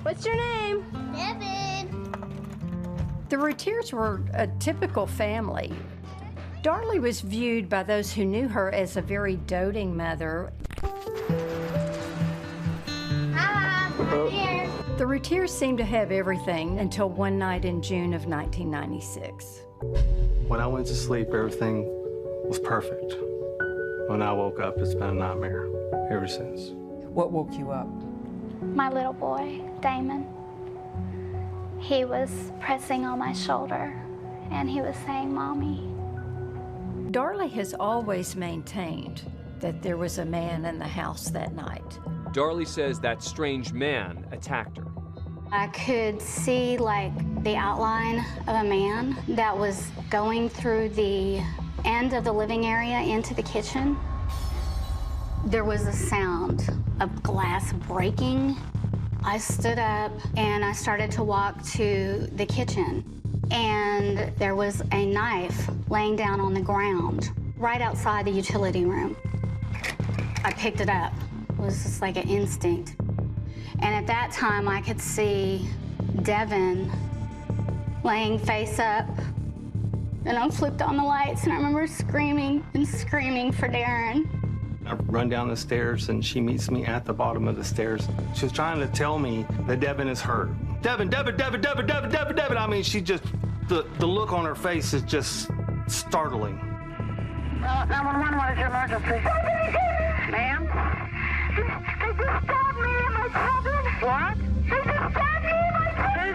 What's your name? Devon. The Routiers were a typical family. Darlie was viewed by those who knew her as a very doting mother. Hi, I'm here. The Routiers seemed to have everything until one night in June of 1996. When I went to sleep, everything was perfect. When I woke up, it's been a nightmare ever since. What woke you up? My little boy, Damon. He was pressing on my shoulder and he was saying, Mommy. Darlie has always maintained that there was a man in the house that night. Darlie says that strange man attacked her. I could see like the outline of a man that was going through the end of the living area into the kitchen. There was a sound of glass breaking. I stood up and I started to walk to the kitchen, and there was a knife laying down on the ground right outside the utility room. I picked it up. It was just like an instinct. And at that time, I could see Devon laying face up. And I flipped on the lights, and I remember screaming and screaming for Darren. I run down the stairs, and she meets me at the bottom of the stairs. She was trying to tell me that Devon is hurt. Devon. I mean, she just, the look on her face is just startling. 911, what is your emergency? Ma'am? They just stabbed me and my children. What? They just stabbed me and my children.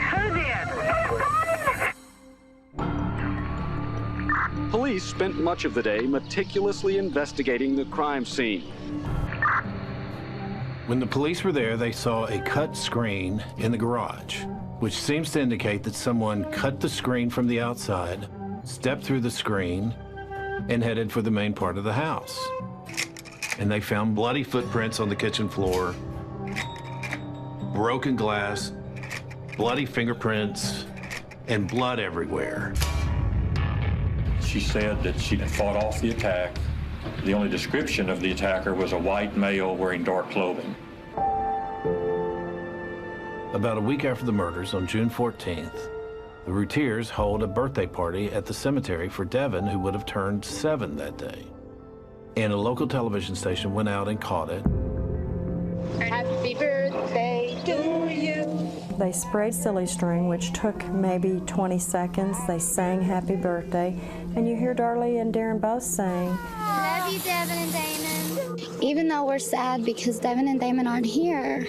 Who did? Police spent much of the day meticulously investigating the crime scene. When the police were there, they saw a cut screen in the garage, which seems to indicate that someone cut the screen from the outside, stepped through the screen, and headed for the main part of the house. And they found bloody footprints on the kitchen floor, broken glass, bloody fingerprints, and blood everywhere. She said that she had fought off the attack. The only description of the attacker was a white male wearing dark clothing. About a week after the murders, on June 14th, the Routiers hold a birthday party at the cemetery for Devon, who would have turned 7 that day. And a local television station went out and caught it. Happy birthday to you. They sprayed silly string, which took maybe 20 seconds. They sang happy birthday, and you hear Darlie and Darren both saying, Love you, Devon and Damon. Even though we're sad because Devon and Damon aren't here,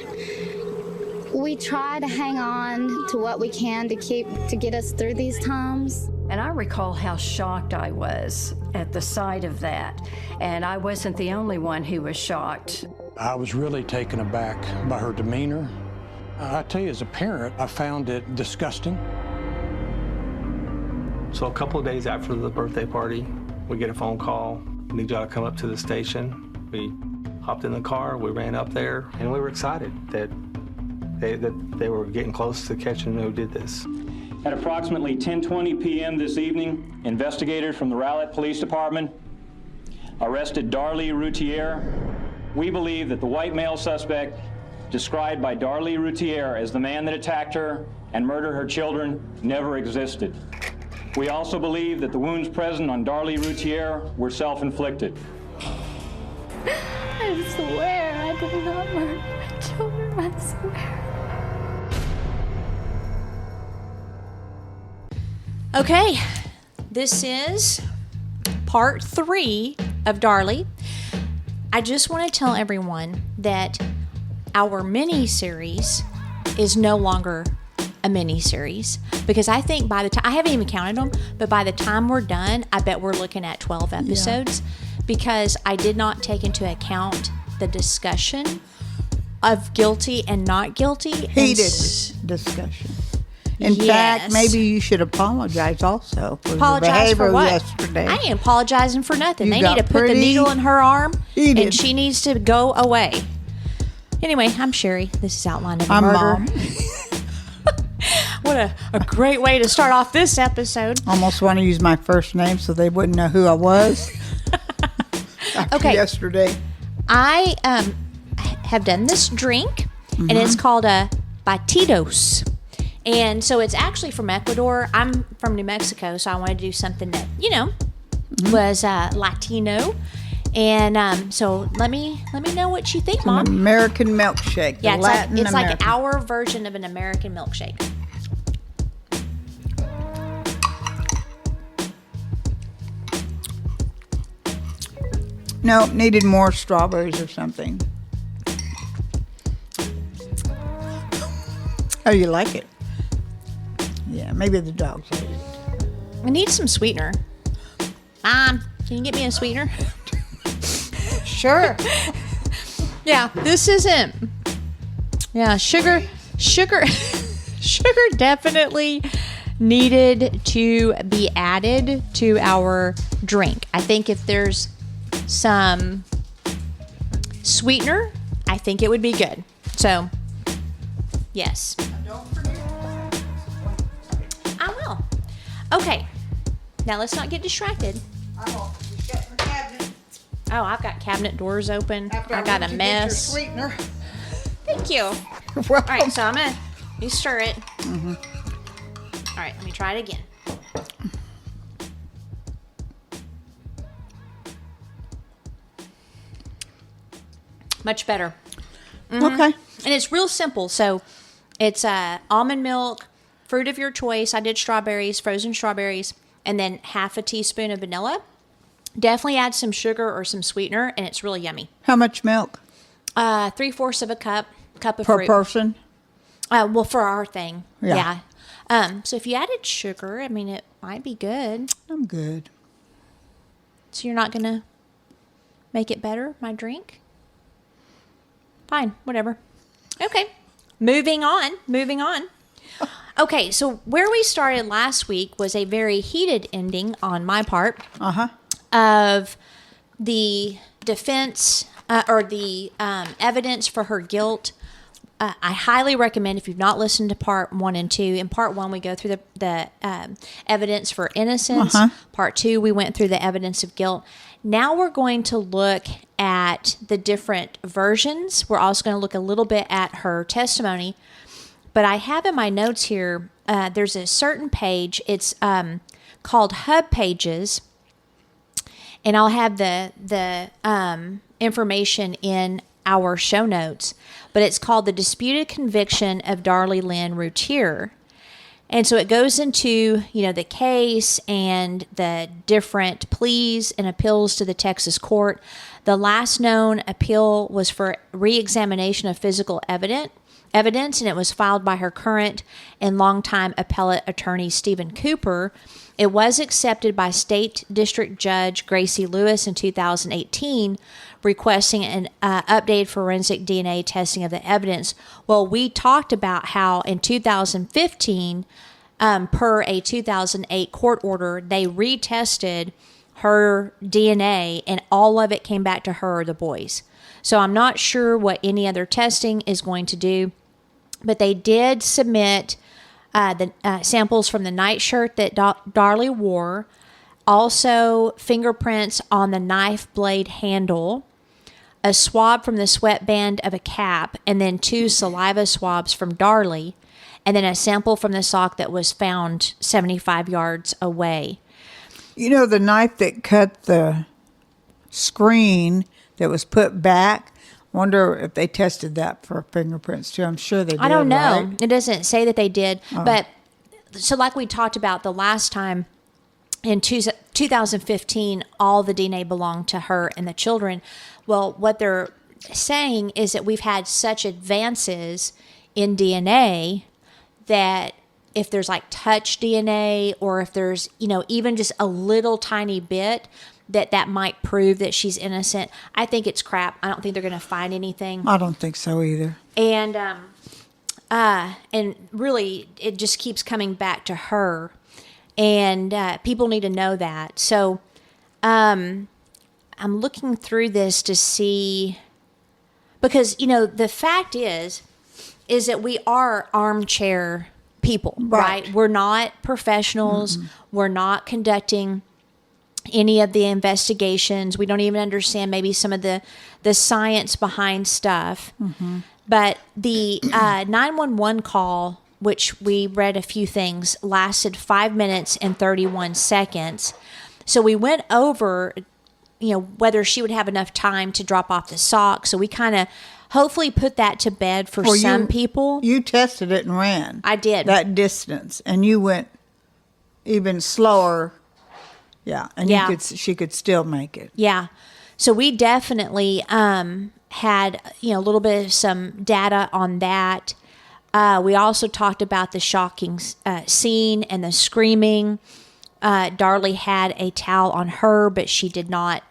we try to hang on to what we can to get us through these times. And I recall how shocked I was at the sight of that. And I wasn't the only one who was shocked. I was really taken aback by her demeanor. I tell you, as a parent, I found it disgusting. So a couple of days after the birthday party, we get a phone call. We need y'all to come up to the station. We hopped in the car, we ran up there, and we were excited that they were getting close to catching who did this. At approximately 10:20 p.m. this evening, investigators from the Rowlett Police Department arrested Darlie Routier. We believe that the white male suspect, described by Darlie Routier as the man that attacked her and murdered her children, never existed. We also believe that the wounds present on Darlie Routier were self-inflicted. I swear I did not murder my children, I swear. Okay, this is part 3 of Darlie. I just want to tell everyone that our mini-series is no longer a mini-series, because I think by the time, I haven't even counted them, but by the time we're done, I bet we're looking at 12 episodes, because I did not take into account the discussion of guilty and not guilty. Heated discussion. In fact, maybe you should apologize also for your behavior for what? yesterday. I ain't apologizing for nothing. You They need to put the needle in her arm, and she needs to go away. Anyway, I'm Sherry. This is Outline of a Murder. Mom. What a great way to start off this episode. Almost want to use my first name so they wouldn't know who I was. After yesterday. I have done this drink, and it's called a batidos. And so it's actually from Ecuador. I'm from New Mexico, so I wanted to do something that, was Latino. And so let me know what you think, Mom. An American milkshake. Yeah, it's like American. our version of an American milkshake. No, needed more strawberries or something. Oh, you like it? Yeah, maybe the dogs like it. I need some sweetener. Mom, can you get me a sweetener? Sure. Yeah, this isn't. Yeah, sugar definitely needed to be added to our drink. I think if there's some sweetener, I think it would be good. So, yes. I will. Okay. Now let's not get distracted. Oh, I've got cabinet doors open. I got a mess. Sweetener. Thank you. All right, so I'm gonna stir it. All right, let me try it again. Much better. Okay. And it's real simple. So it's almond milk, fruit of your choice. I did strawberries, frozen strawberries, and then half a teaspoon of vanilla. Definitely add some sugar or some sweetener, and it's really yummy. How much milk? 3/4 of a cup of Per fruit. person? Well, for our thing, Yeah. So if you added sugar, I mean, it might be good. I'm good. So you're not gonna make it better, my drink? Fine, whatever. Okay, moving on. Okay, so where we started last week was a very heated ending on my part of the defense or the evidence for her guilt. I highly recommend, if you've not listened to part 1 and 2, in part 1 we go through the evidence for innocence. Part 2 we went through the evidence of guilt. Now we're going to look at the different versions. We're also going to look a little bit at her testimony. But I have in my notes here, there's a certain page. It's called Hub Pages. And I'll have the information in our show notes. But it's called The Disputed Conviction of Darlie Lynn Routier. And so it goes into, the case and the different pleas and appeals to the Texas court. The last known appeal was for re-examination of physical evidence, and it was filed by her current and longtime appellate attorney, Stephen Cooper. It was accepted by State District Judge Gracie Lewis in 2018, requesting an updated forensic DNA testing of the evidence. Well, we talked about how in 2015, per a 2008 court order, they retested her DNA and all of it came back to her or the boys. So I'm not sure what any other testing is going to do, but they did submit the samples from the nightshirt that Darlie wore, also fingerprints on the knife blade handle, a swab from the sweatband of a cap, and then 2 saliva swabs from Darlie, and then a sample from the sock that was found 75 yards away. The knife that cut the screen that was put back, wonder if they tested that for fingerprints too. I'm sure they did. I don't know. Right? It doesn't say that they did. But so like we talked about the last time, in 2015, all the DNA belonged to her and the children. Well, what they're saying is that we've had such advances in DNA that if there's like touch DNA or if there's, even just a little tiny bit, that might prove that she's innocent. I think it's crap. I don't think they're going to find anything. I don't think so either. And really, it just keeps coming back to her. And people need to know that. So I'm looking through this to see, because, the fact is that we are armchair people, right? We're not professionals. Mm-hmm. We're not conducting any of the investigations. We don't even understand maybe some of the science behind stuff. Mm-hmm. But the 911 call, which we read a few things, lasted 5 minutes and 31 seconds. So we went over, whether she would have enough time to drop off the sock. So we kind of hopefully put that to bed for some people. You tested it and ran. I did. That distance. And you went even slower. Yeah. And she could still make it. Yeah. So we definitely had, a little bit of some data on that. We also talked about the shocking scene and the screaming. Darlie had a towel on her, but she did not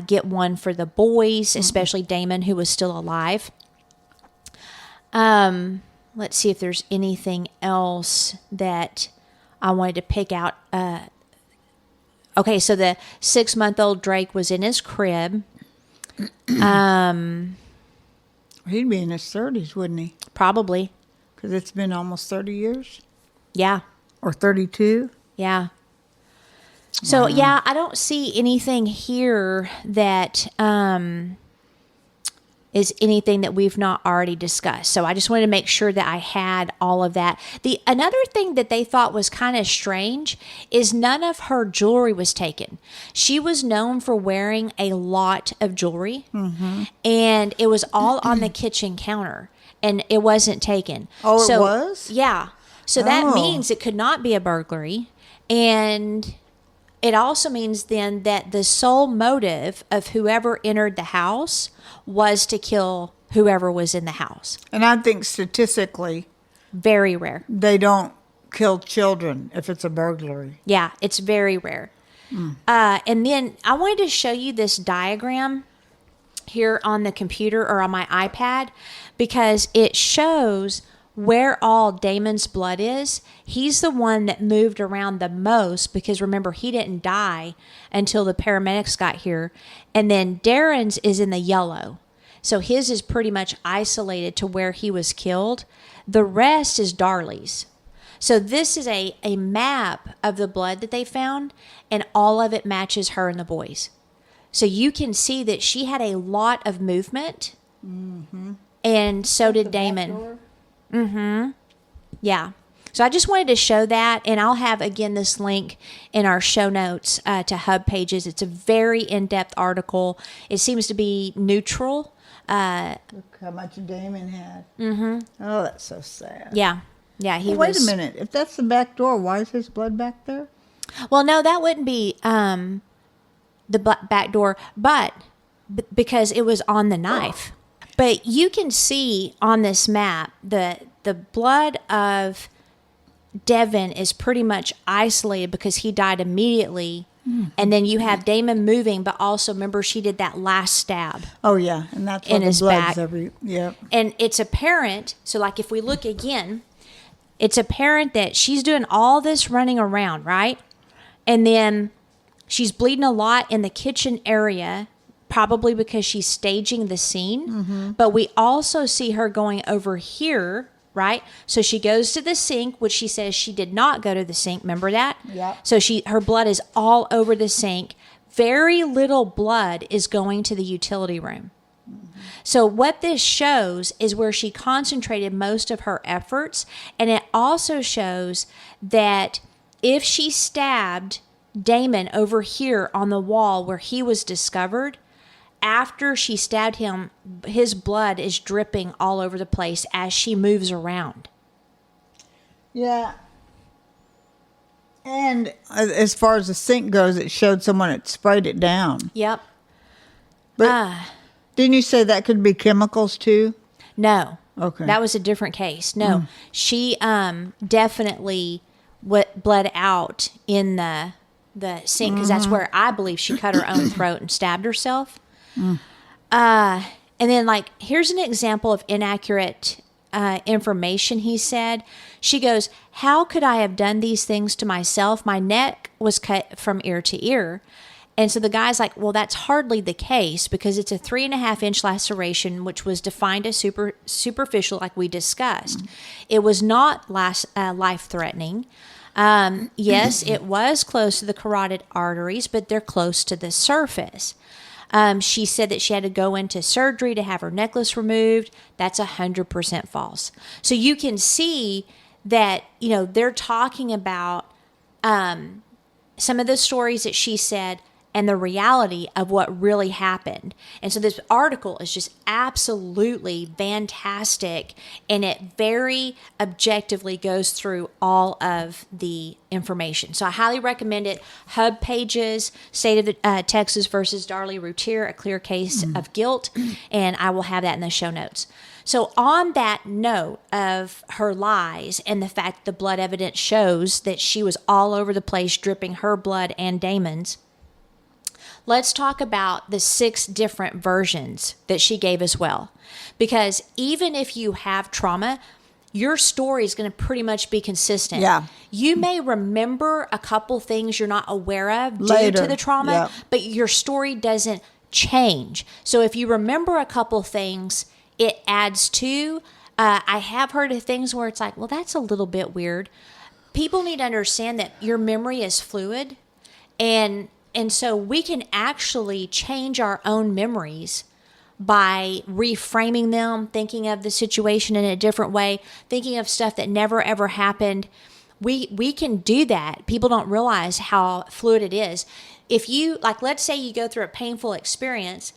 get one for the boys, especially Damon, who was still alive. Let's see if there's anything else that I wanted to pick out. Okay, so the 6-month-old Drake was in his crib. He'd be in his 30s, wouldn't he? Probably. Because it's been almost 30 years? Yeah. Or 32? Yeah. So, I don't see anything here that is anything that we've not already discussed. So I just wanted to make sure that I had all of that. Another thing that they thought was kind of strange is none of her jewelry was taken. She was known for wearing a lot of jewelry, and it was all on the kitchen counter, and it wasn't taken. Oh, it was? Yeah. So that means it could not be a burglary, and it also means then that the sole motive of whoever entered the house was to kill whoever was in the house. And I think statistically, very rare. They don't kill children if it's a burglary. Yeah, it's very rare. And then I wanted to show you this diagram here on the computer or on my iPad because it shows where all Damon's blood is. He's the one that moved around the most because remember, he didn't die until the paramedics got here. And then Darren's is in the yellow. So his is pretty much isolated to where he was killed. The rest is Darlie's. So this is a map of the blood that they found, and all of it matches her and the boys. So you can see that she had a lot of movement, and so did Damon. Yeah. So I just wanted to show that, and I'll have, again, this link in our show notes to Hub Pages. It's a very in-depth article. It seems to be neutral. Look how much Damon had. Oh, that's so sad. Yeah. Yeah, Wait a minute. If that's the back door, why is his blood back there? Well, no, that wouldn't be the back door, but because it was on the knife. But you can see on this map the blood of Devon is pretty much isolated because he died immediately. And then you have Damon moving, but also remember she did that last stab. Oh yeah, and that's in his back. Yep. And it's apparent. So like if we look again, it's apparent that she's doing all this running around, right? And then she's bleeding a lot in the kitchen area, probably because she's staging the scene. But we also see her going over here, right? So she goes to the sink, which she says she did not go to the sink. Remember that? Yeah. So her blood is all over the sink. Very little blood is going to the utility room. So what this shows is where she concentrated most of her efforts. And it also shows that if she stabbed Damon over here on the wall where he was discovered, after she stabbed him, his blood is dripping all over the place as she moves around. Yeah. And as far as the sink goes, it showed someone had sprayed it down. Yep. But didn't you say that could be chemicals too? No. Okay. That was a different case. No. She definitely bled out in the sink because that's where I believe she cut her own throat and stabbed herself. And then, like, here's an example of inaccurate information, he said. She goes, "How could I have done these things to myself? My neck was cut from ear to ear." And so the guy's like, well, that's hardly the case because it's a 3.5-inch laceration, which was defined as superficial, like we discussed. It was not life-threatening. Yes, it was close to the carotid arteries, but they're close to the surface. She said that she had to go into surgery to have her necklace removed. That's 100% false. So you can see that, they're talking about some of the stories that she said and the reality of what really happened. And so this article is just absolutely fantastic, and it very objectively goes through all of the information. So I highly recommend it. Hub Pages, State of the, Texas versus Darlie Routier, a clear case of guilt, and I will have that in the show notes. So on that note of her lies and the fact the blood evidence shows that she was all over the place dripping her blood and Damon's, let's talk about the 6 different versions that she gave as well. Because even if you have trauma, your story is going to pretty much be consistent. Yeah. You may remember a couple things you're not aware of Later. due to the trauma, Yeah. but your story doesn't change. So if you remember a couple things, it adds to. I have heard of things where it's like, well, that's a little bit weird. People need to understand that your memory is fluid, and so we can actually change our own memories by reframing them, thinking of the situation in a different way, thinking of stuff that never ever happened. We can do that. People don't realize how fluid it is. If you, let's say you go through a painful experience,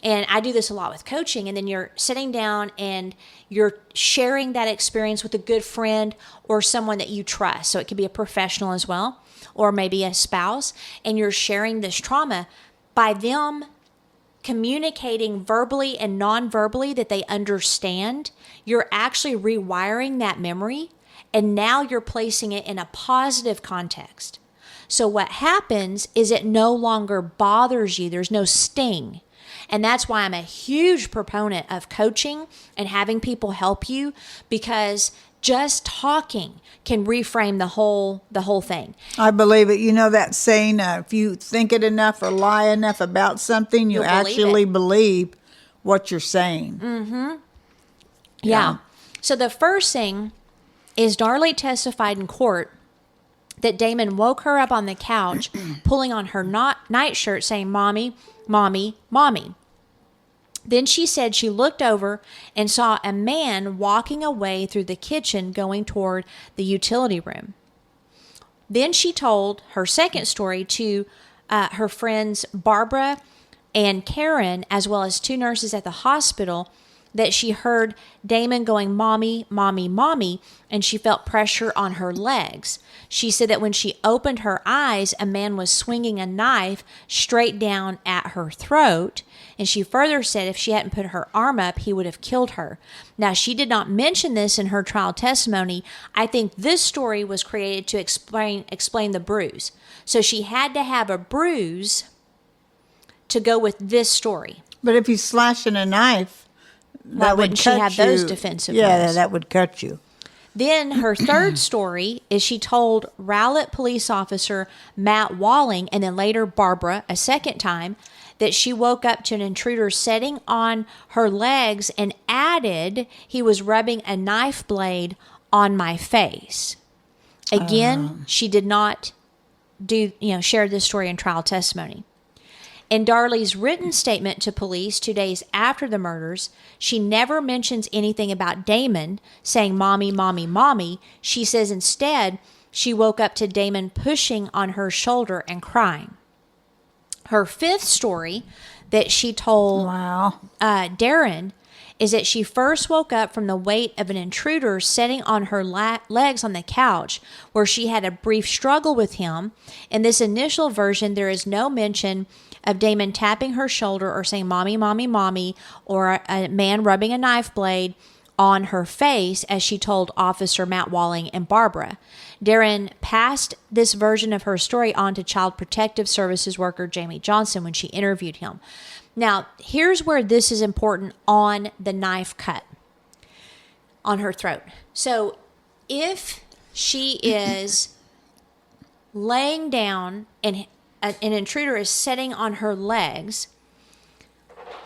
and I do this a lot with coaching, and then you're sitting down and you're sharing that experience with a good friend or someone that you trust. So it could be a professional as well, or maybe a spouse, and you're sharing this trauma. By them communicating verbally and non-verbally that they understand, you're actually rewiring that memory, and now you're placing it in a positive context. So what happens is it no longer bothers you. There's no sting. And that's why I'm a huge proponent of coaching and having people help you, because just talking can reframe the whole thing. I believe it. You know that saying, if you think it enough or lie enough about something, you actually believe what you're saying. Mm-hmm. Yeah. So the first thing is Darlie testified in court that Damon woke her up on the couch, pulling on her nightshirt, saying, "Mommy, Mommy, Mommy." Then she said she looked over and saw a man walking away through the kitchen going toward the utility room. Then she told her second story to her friends Barbara and Karen, as well as 2 nurses at the hospital, that she heard Damon going, "Mommy, Mommy, Mommy," and she felt pressure on her legs. She said that when she opened her eyes, a man was swinging a knife straight down at her throat. And she further said if she hadn't put her arm up, he would have killed her. Now, she did not mention this in her trial testimony. I think this story was created to explain the bruise. So she had to have a bruise to go with this story. But if he's slashing a knife, that would cut she have you. those defensive Yeah, ones? that would cut you. Then her third story is she told Rowlett police officer Matt Walling, and then later Barbara a second time, that she woke up to an intruder sitting on her legs and added he was rubbing a knife blade on my face. Again, she did not share this story in trial testimony. In Darlie's written statement to police 2 days after the murders, she never mentions anything about Damon saying, "Mommy, Mommy, Mommy." She says instead she woke up to Damon pushing on her shoulder and crying. Her fifth story that she told Darren is that she first woke up from the weight of an intruder sitting on her legs on the couch, where she had a brief struggle with him. In this initial version, there is no mention of Damon tapping her shoulder or saying, "Mommy, Mommy, Mommy," or a man rubbing a knife blade on her face, as she told Officer Matt Walling and Barbara. Darren passed this version of her story on to Child Protective Services worker Jamie Johnson when she interviewed him. Now, here's where this is important on the knife cut on her throat. So if she is laying down and an intruder is sitting on her legs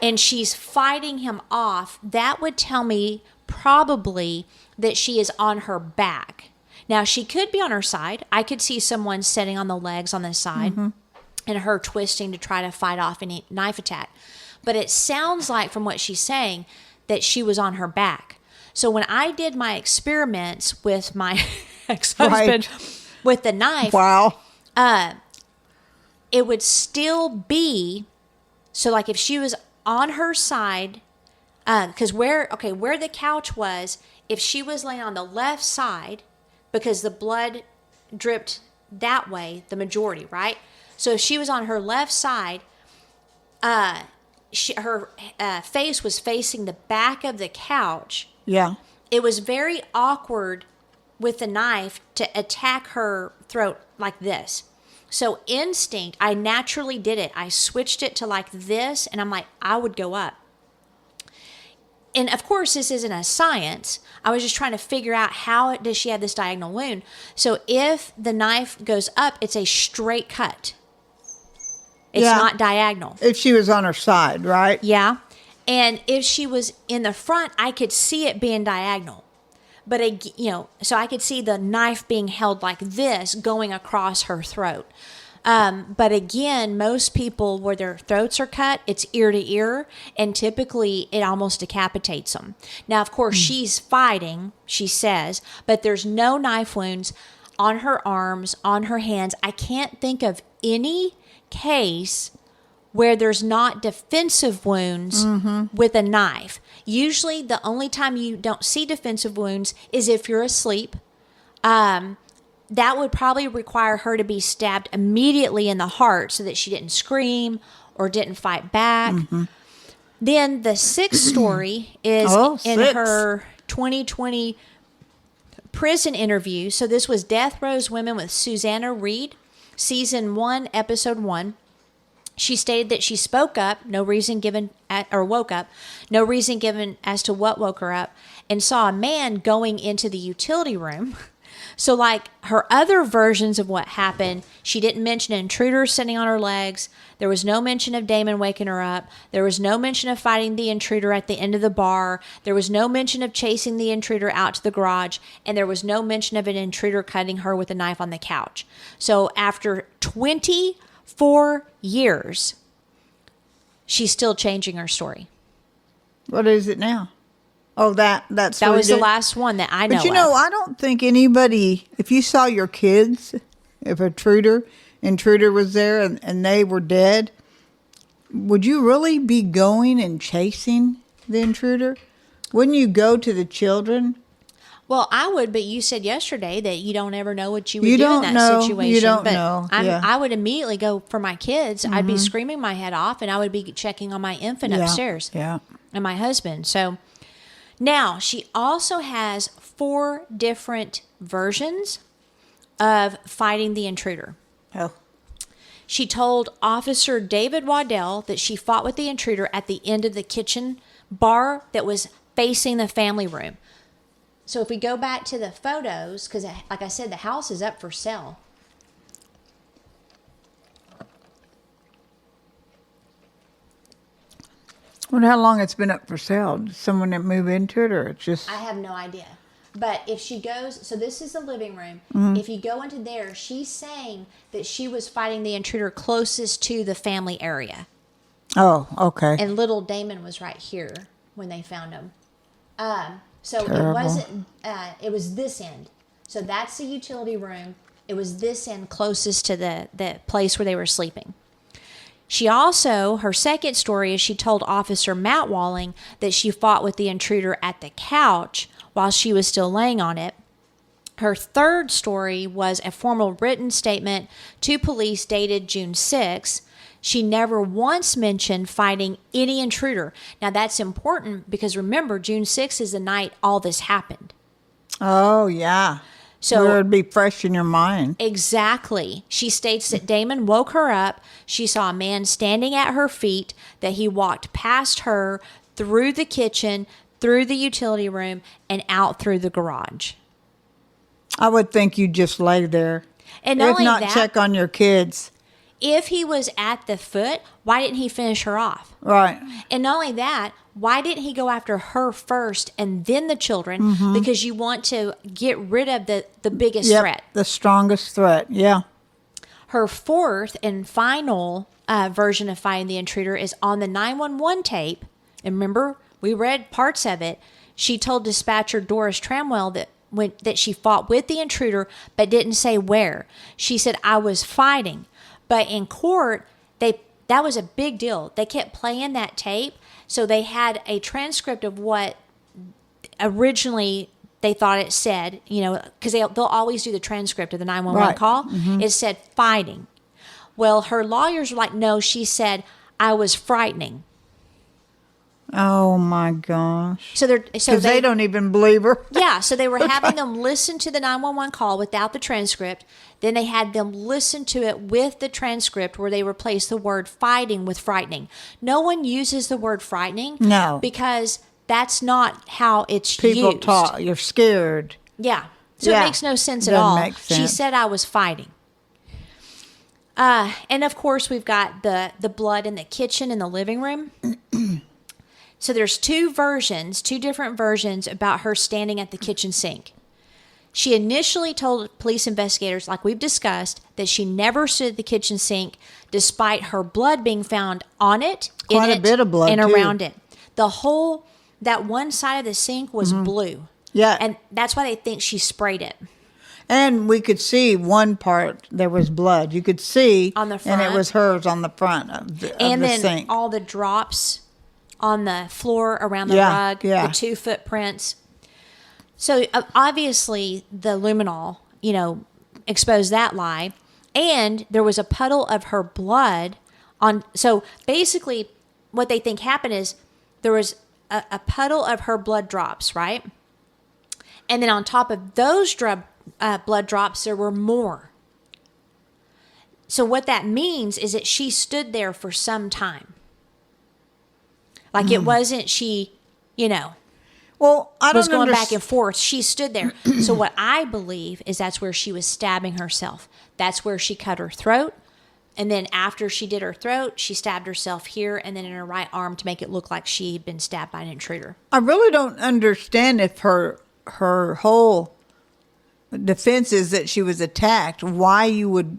and she's fighting him off, that would tell me probably that she is on her back. Now, she could be on her side. I could see someone sitting on the legs on the side. and her twisting to try to fight off any knife attack. But it sounds like, from what she's saying, that she was on her back. So when I did my experiments with my ex-husband with the knife, it would still be, so like if she was on her side, because where the couch was, if she was laying on the left side, because the blood dripped that way, the majority, right? So if she was on her left side, her face was facing the back of the couch. Yeah. It was very awkward with the knife to attack her throat like this. So instinct, I naturally did it. I switched it to like this, and I'm like, I would go up. And of course, this isn't a science. I was just trying to figure out how does she have this diagonal wound. So if the knife goes up, it's a straight cut. It's not diagonal. If she was on her side, right? Yeah. And if she was in the front, I could see it being diagonal. But, so I could see the knife being held like this going across her throat. But again, most people where their throats are cut, it's ear to ear, and typically it almost decapitates them. Now, of course, she's fighting, she says, but there's no knife wounds on her arms, on her hands. I can't think of any case where there's not defensive wounds with a knife. Usually the only time you don't see defensive wounds is if you're asleep. That would probably require her to be stabbed immediately in the heart so that she didn't scream or didn't fight back. Then the sixth story is in her 2020 prison interview. So this was Death Row's Women with Susanna Reed, season 1, episode 1. She stated that she spoke up, no reason given, woke up, no reason given as to what woke her up, and saw a man going into the utility room. So like her other versions of what happened, she didn't mention an intruder sitting on her legs. There was no mention of Damon waking her up. There was no mention of fighting the intruder at the end of the bar. There was no mention of chasing the intruder out to the garage. And there was no mention of an intruder cutting her with a knife on the couch. So after 24 years, she's still changing her story. What is it now? Oh, that was the last one that I know. But I don't think anybody, if you saw your kids, if intruder was there and they were dead, would you really be going and chasing the intruder? Wouldn't you go to the children? Well, I would, but you said yesterday that you don't ever know what you would do in that situation. You don't know. I would immediately go for my kids. I'd be screaming my head off, and I would be checking on my infant upstairs. Yeah. And my husband. So now she also has 4 different versions of fighting the intruder. Oh. She told Officer David Waddell that she fought with the intruder at the end of the kitchen bar that was facing the family room. So if we go back to the photos, because like I said, the house is up for sale. I wonder how long it's been up for sale. Did someone that move into it, or it's just... I have no idea. But if she goes, so this is the living room. If you go into there, she's saying that she was fighting the intruder closest to the family area. Oh, okay. And little Damon was right here when they found him. So Terrible. It wasn't, it was this end. So that's the utility room. It was this end closest to the place where they were sleeping. She also, her second story is she told Officer Matt Walling that she fought with the intruder at the couch while she was still laying on it. Her third story was a formal written statement to police dated June 6. She never once mentioned fighting any intruder. Now that's important because remember, June 6 is the night all this happened. Oh, yeah. So it would be fresh in your mind. Exactly. She states that Damon woke her up. She saw a man standing at her feet, that he walked past her through the kitchen, through the utility room, and out through the garage. I would think you'd just lay there. And if not, check on your kids. If he was at the foot, why didn't he finish her off? Right. And not only that, why didn't he go after her first and then the children? Because you want to get rid of the biggest threat. The strongest threat, yeah. Her fourth and final version of finding the intruder is on the 911 tape. And remember, we read parts of it. She told dispatcher Doris Tramwell that she fought with the intruder, but didn't say where. She said, I was fighting. But in court, that was a big deal. They kept playing that tape, so they had a transcript of what originally they thought it said, because they'll always do the transcript of the 911 call. Mm-hmm. It said fighting. Well, her lawyers were like, no, she said, I was frightening. Oh my gosh. So they don't even believe her. Yeah, so they were having them listen to the 911 call without the transcript. Then they had them listen to it with the transcript where they replaced the word fighting with frightening. No one uses the word frightening. No. Because that's not how it's People used. talk, you're scared. Yeah. So it makes no sense at all. Make sense. She said I was fighting. And of course we've got the blood in the kitchen and the living room. So there's two different versions about her standing at the kitchen sink. She initially told police investigators, like we've discussed, that she never stood at the kitchen sink despite her blood being found on it, Quite a bit of blood, and too. around it. That one side of the sink was blue. Yeah. And that's why they think she sprayed it. And we could see one part, there was blood. You could see. On the front. And it was hers on the front of the then sink. All the drops on the floor around the rug, the 2 footprints. So obviously the luminol, exposed that lie. And there was a puddle of her blood on. So basically what they think happened is there was a puddle of her blood drops, right? And then on top of those blood drops, there were more. So what that means is that she stood there for some time. Like it wasn't well, I was don't going back and forth. She stood there. So what I believe is that's where she was stabbing herself. That's where she cut her throat. And then after she did her throat, she stabbed herself here and then in her right arm to make it look like she had been stabbed by an intruder. I really don't understand if her whole defense is that she was attacked, why you would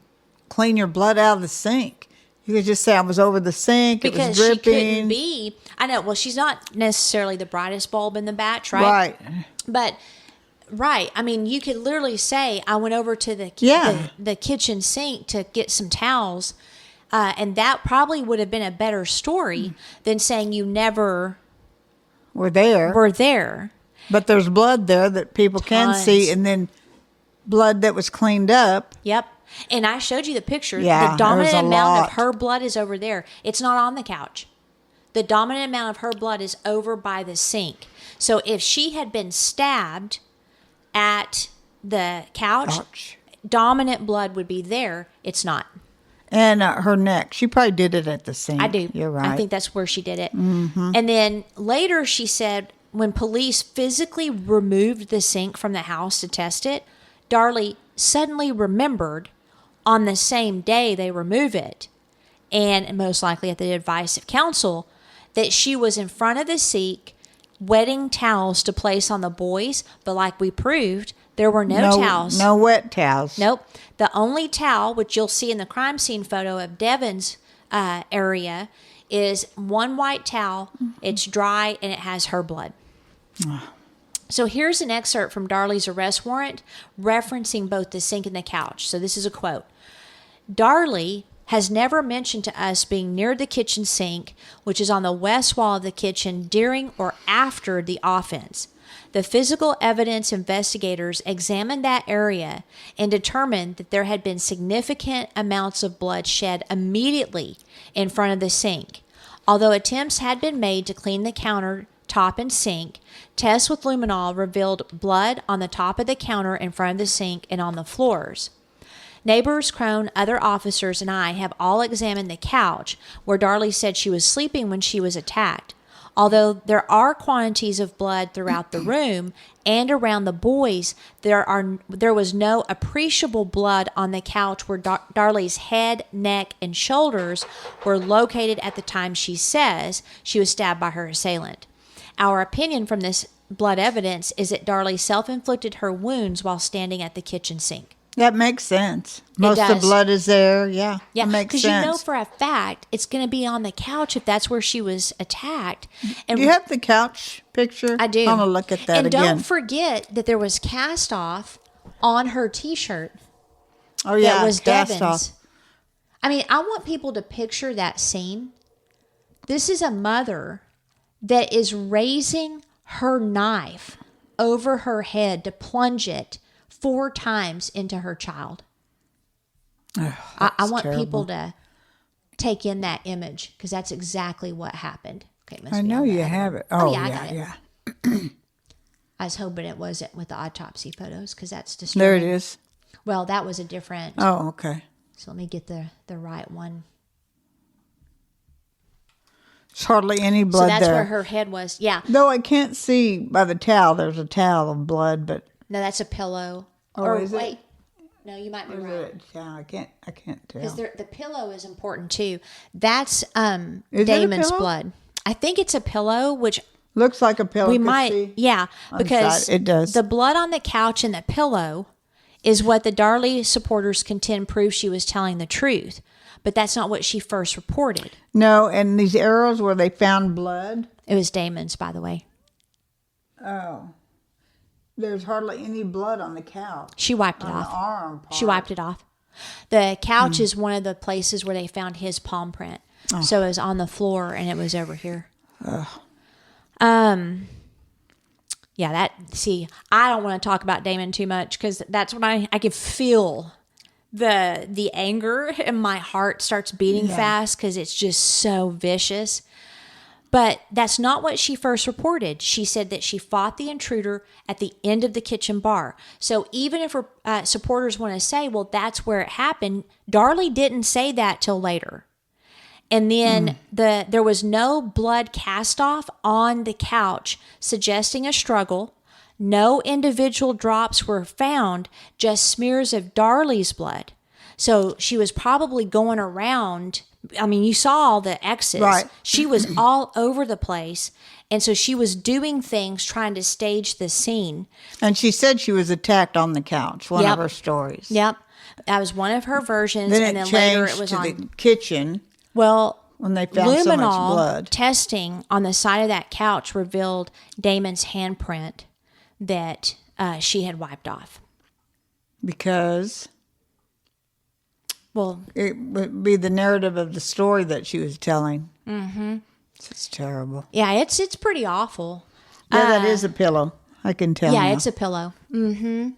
clean your blood out of the sink. You could just say I was over the sink, because it was dripping. She couldn't be. I know, well, she's not necessarily the brightest bulb in the batch, right? Right. But, right, I mean, you could literally say, I went over to the kitchen sink to get some towels, and that probably would have been a better story than saying you never were there. But there's blood there that people can see, and then blood that was cleaned up. Yep. And I showed you the picture. Yeah, the dominant there's a amount lot. of her blood is over there. It's not on the couch. The dominant amount of her blood is over by the sink. So if she had been stabbed at the couch, dominant blood would be there. It's not. And her neck. She probably did it at the sink. I do. You're right. I think that's where she did it. Mm-hmm. And then later she said when police physically removed the sink from the house to test it, Darlie suddenly remembered on the same day they remove it, and most likely at the advice of counsel, that she was in front of the sink wetting towels to place on the boys, but like we proved, there were no towels. No wet towels. Nope. The only towel, which you'll see in the crime scene photo of Devon's area, is one white towel. It's dry, and it has her blood. So here's an excerpt from Darlie's arrest warrant referencing both the sink and the couch. So this is a quote. Darlie has never mentioned to us being near the kitchen sink, which is on the west wall of the kitchen, during or after the offense. The physical evidence investigators examined that area and determined that there had been significant amounts of blood shed immediately in front of the sink. Although attempts had been made to clean the countertop and sink, tests with luminol revealed blood on the top of the counter in front of the sink and on the floors. Neighbors, Crone, other officers, and I have all examined the couch where Darlie said she was sleeping when she was attacked. Although there are quantities of blood throughout the room and around the boys, there was no appreciable blood on the couch where Darlie's head, neck, and shoulders were located at the time she says she was stabbed by her assailant. Our opinion from this blood evidence is that Darlie self-inflicted her wounds while standing at the kitchen sink. That makes sense. Most of the blood is there. Yeah. Yeah, that makes because sense. you know for a fact it's going to be on the couch if that's where she was attacked. And do you have the couch picture? I do. I'm going to look at that and again. And don't forget that there was cast off on her T-shirt. Oh, yeah. That was cast Devon's. off. I mean, I want people to picture that scene. This is a mother that is raising her knife over her head to plunge it 4 times into her child. I want people to take in that image because that's exactly what happened. Okay, I know you have it. Oh, yeah, I yeah, got it. yeah. I was hoping it wasn't with the autopsy photos because that's disturbing. There it is. Well, that was a different. Oh, okay. So let me get the right one. There's hardly any blood so that's there. where her head was. Yeah. Though I can't see by the towel. There's a towel of blood, but no, that's a pillow. Or is wait. it? No, you might be Or is right. it? Yeah, I can't tell. Because the pillow is important too. That's Is it a Damon's pillow? blood. I think it's a pillow, which looks like a pillow. we Could might, see yeah, on the because side. It does. the blood on the couch and the pillow is what the Darlie supporters contend proves she was telling the truth. But that's not what she first reported. No, and these arrows where they found blood. It was Damon's, by the way. Oh. There's hardly any blood on the couch. She wiped it off. The arm part. She wiped it off. The couch is one of the places where they found his palm print. Oh. So it was on the floor and it was over here. Ugh. Yeah, I don't want to talk about Damon too much because that's when I could feel the anger and my heart starts beating fast because it's just so vicious. But that's not what she first reported. She said that she fought the intruder at the end of the kitchen bar. So even if her supporters want to say, well, that's where it happened, Darlie didn't say that till later. And then there was no blood cast off on the couch, suggesting a struggle. No individual drops were found, just smears of Darlie's blood. So she was probably going around. I mean, you saw all the X's. Right. She was all over the place. And so she was doing things, trying to stage the scene. And she said she was attacked on the couch, one Yep. of her stories. Yep. That was one of her versions. Then and it then later changed it was to on the kitchen. Well, when they found so much luminol blood. testing on the side of that couch revealed Damon's handprint that she had wiped off. Because well, it would be the narrative of the story that she was telling. Mm-hmm. It's terrible. Yeah, it's pretty awful. Yeah, that is a pillow. I can tell. Yeah, now. it's a pillow. Mm-hmm.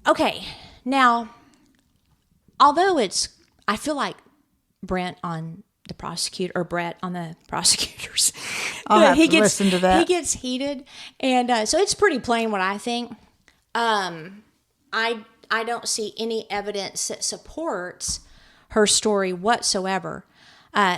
Okay, now, although I feel like Brett on the prosecutors. I'll have to listen to that. He gets heated, and so it's pretty plain what I think. I don't see any evidence that supports her story whatsoever.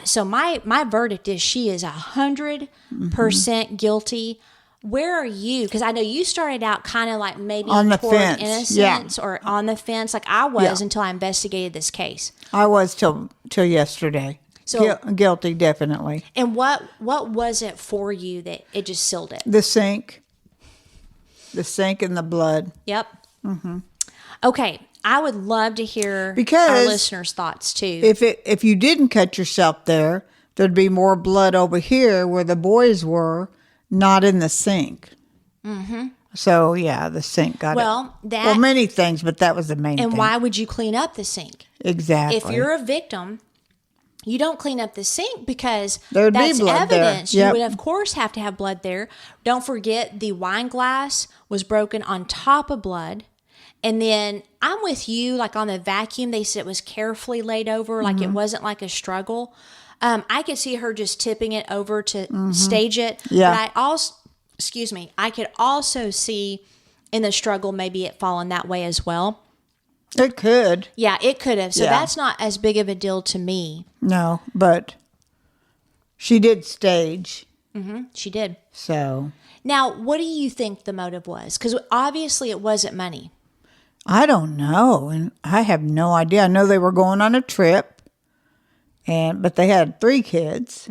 So my verdict is she is 100% guilty. Where are you? Because I know you started out kind of like maybe on the toward fence. innocence or on the fence, like I was until I investigated this case. I was till yesterday. So guilty, definitely. And what was it for you that it just sealed it? The sink and the blood. Yep. Mm-hmm. Okay, I would love to hear because our listeners' thoughts too. If you didn't cut yourself there, there'd be more blood over here where the boys were. Not in the sink. Mm-hmm. So, yeah, the sink got it. Well, many things, but that was the main thing. And why would you clean up the sink? Exactly. If you're a victim, you don't clean up the sink because There'd that's be blood evidence. there. Yep. You would, of course, have to have blood there. Don't forget the wine glass was broken on top of blood. And then I'm with you, like on the vacuum, they said it was carefully laid over, like it wasn't like a struggle. I could see her just tipping it over to stage it. Yeah. But I could also see in the struggle, maybe it fallen that way as well. It could. Yeah, it could have. So Yeah. that's not as big of a deal to me. No, but she did stage. She did. So Now, what do you think the motive was? Because obviously it wasn't money. I don't know, and I have no idea. I know they were going on a trip, but they had 3 kids.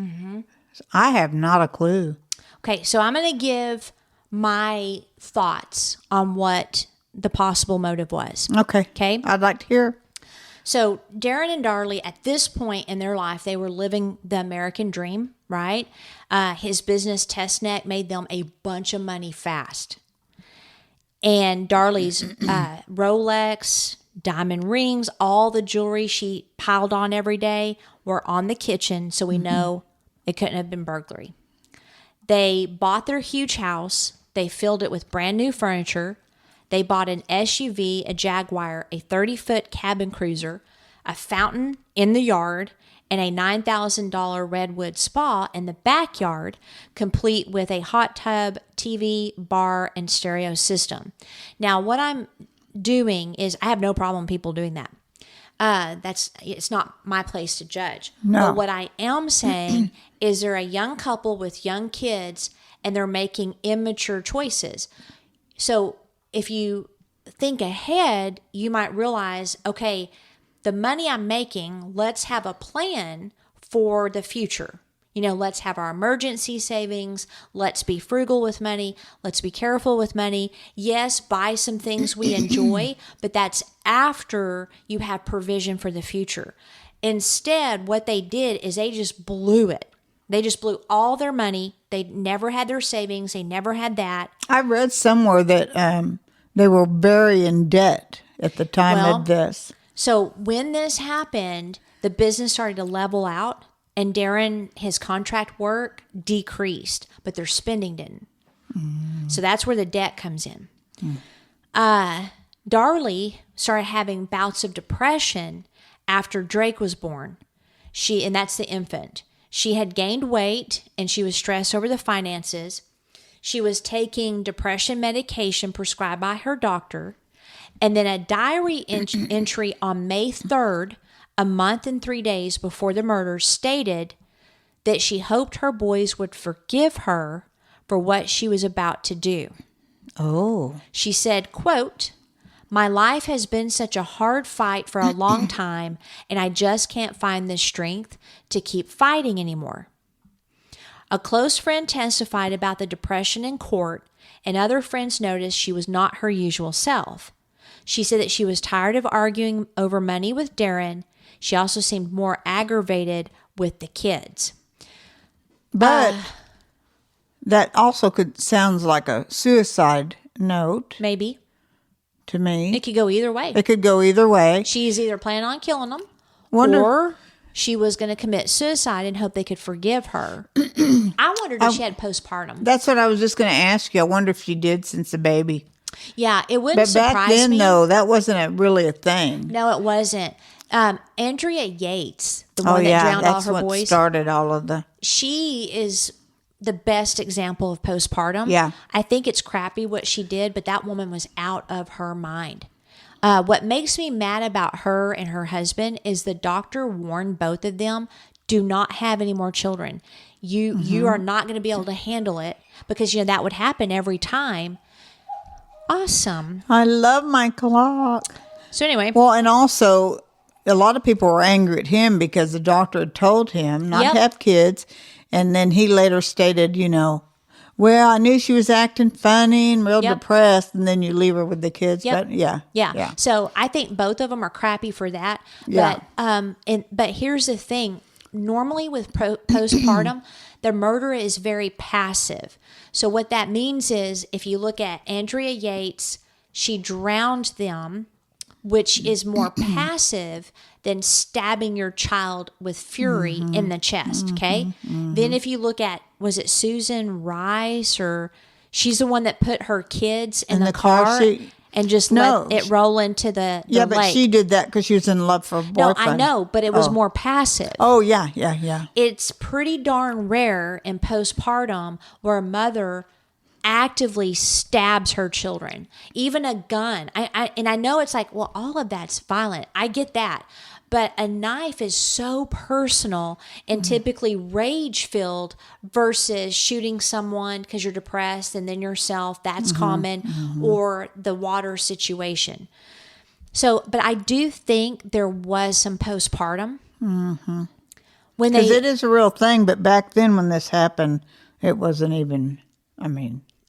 So I have not a clue. Okay, so I'm going to give my thoughts on what the possible motive was. Okay. Okay. I'd like to hear. So Darren and Darlie, at this point in their life, they were living the American dream, right? His business, Testnet, made them a bunch of money fast. And Darlie's Rolex, diamond rings, all the jewelry she piled on every day were on the kitchen, so we know it couldn't have been burglary. They bought their huge house. They filled it with brand new furniture. They bought an SUV, a Jaguar, a 30-foot cabin cruiser, a fountain in the yard, and a $9,000 redwood spa in the backyard, complete with a hot tub, TV, bar, and stereo system. Now, what I'm doing is I have no problem people doing that. It's not my place to judge. No. But what I am saying is they're a young couple with young kids and they're making immature choices. So if you think ahead, you might realize, okay, the money I'm making, let's have a plan for the future. You know, let's have our emergency savings. Let's be frugal with money. Let's be careful with money. Yes, buy some things we enjoy, but that's after you have provision for the future. Instead, what they did is they just blew it. They just blew all their money. They never had their savings. They never had that. I read somewhere that they were very in debt at the time of this. So when this happened, the business started to level out. And Darren, his contract work decreased, but their spending didn't. So that's where the debt comes in. Darlie started having bouts of depression after Drake was born. And that's the infant. She had gained weight and she was stressed over the finances. She was taking depression medication prescribed by her doctor. And then a diary entry on May 3rd, a month and 3 days before the murder, stated that she hoped her boys would forgive her for what she was about to do. Oh. She said, quote, "My life has been such a hard fight for a long time, and I just can't find the strength to keep fighting anymore." A close friend testified about the depression in court, and other friends noticed she was not her usual self. She said that she was tired of arguing over money with Darren. She also seemed more aggravated with the kids. But that also sounds like a suicide note. Maybe. To me. It could go either way. It could go either way. She's either planning on killing them or she was going to commit suicide and hope they could forgive her. I wondered if she had postpartum. That's what I was just going to ask you. I wonder if she did since the baby. Yeah, it wouldn't surprise me. But back then, though, that wasn't really a thing. No, it wasn't. Andrea Yates, the one that drowned all her boys. That's what started all of the... She is the best example of postpartum. Yeah. I think it's crappy what she did, but that woman was out of her mind. What makes me mad about her and her husband is the doctor warned both of them, do not have any more children. You are not going to be able to handle it because, that would happen every time. Awesome. I love my clock. So anyway. Well, and also, a lot of people were angry at him because the doctor had told him not to have kids. And then he later stated, well, I knew she was acting funny and real depressed. And then you leave her with the kids. Yep. But yeah. So I think both of them are crappy for that. Yeah. But here's the thing. Normally with postpartum, the murderer is very passive. So what that means is if you look at Andrea Yates, she drowned them, which is more passive than stabbing your child with fury in the chest, okay? Then if you look at, was it Susan Rice, or she's the one that put her kids in the car and just let it roll into the Yeah, but lake. she did that because she was in love for a boyfriend. No, I know, but it was more passive. Oh, yeah. It's pretty darn rare in postpartum where a mother actively stabs her children, even a gun. I know it's like, well, all of that's violent. I get that. But a knife is so personal and typically rage-filled versus shooting someone because you're depressed and then yourself. That's common. Or the water situation. So, but I do think there was some postpartum. Because it is a real thing, but back then when this happened, it wasn't even,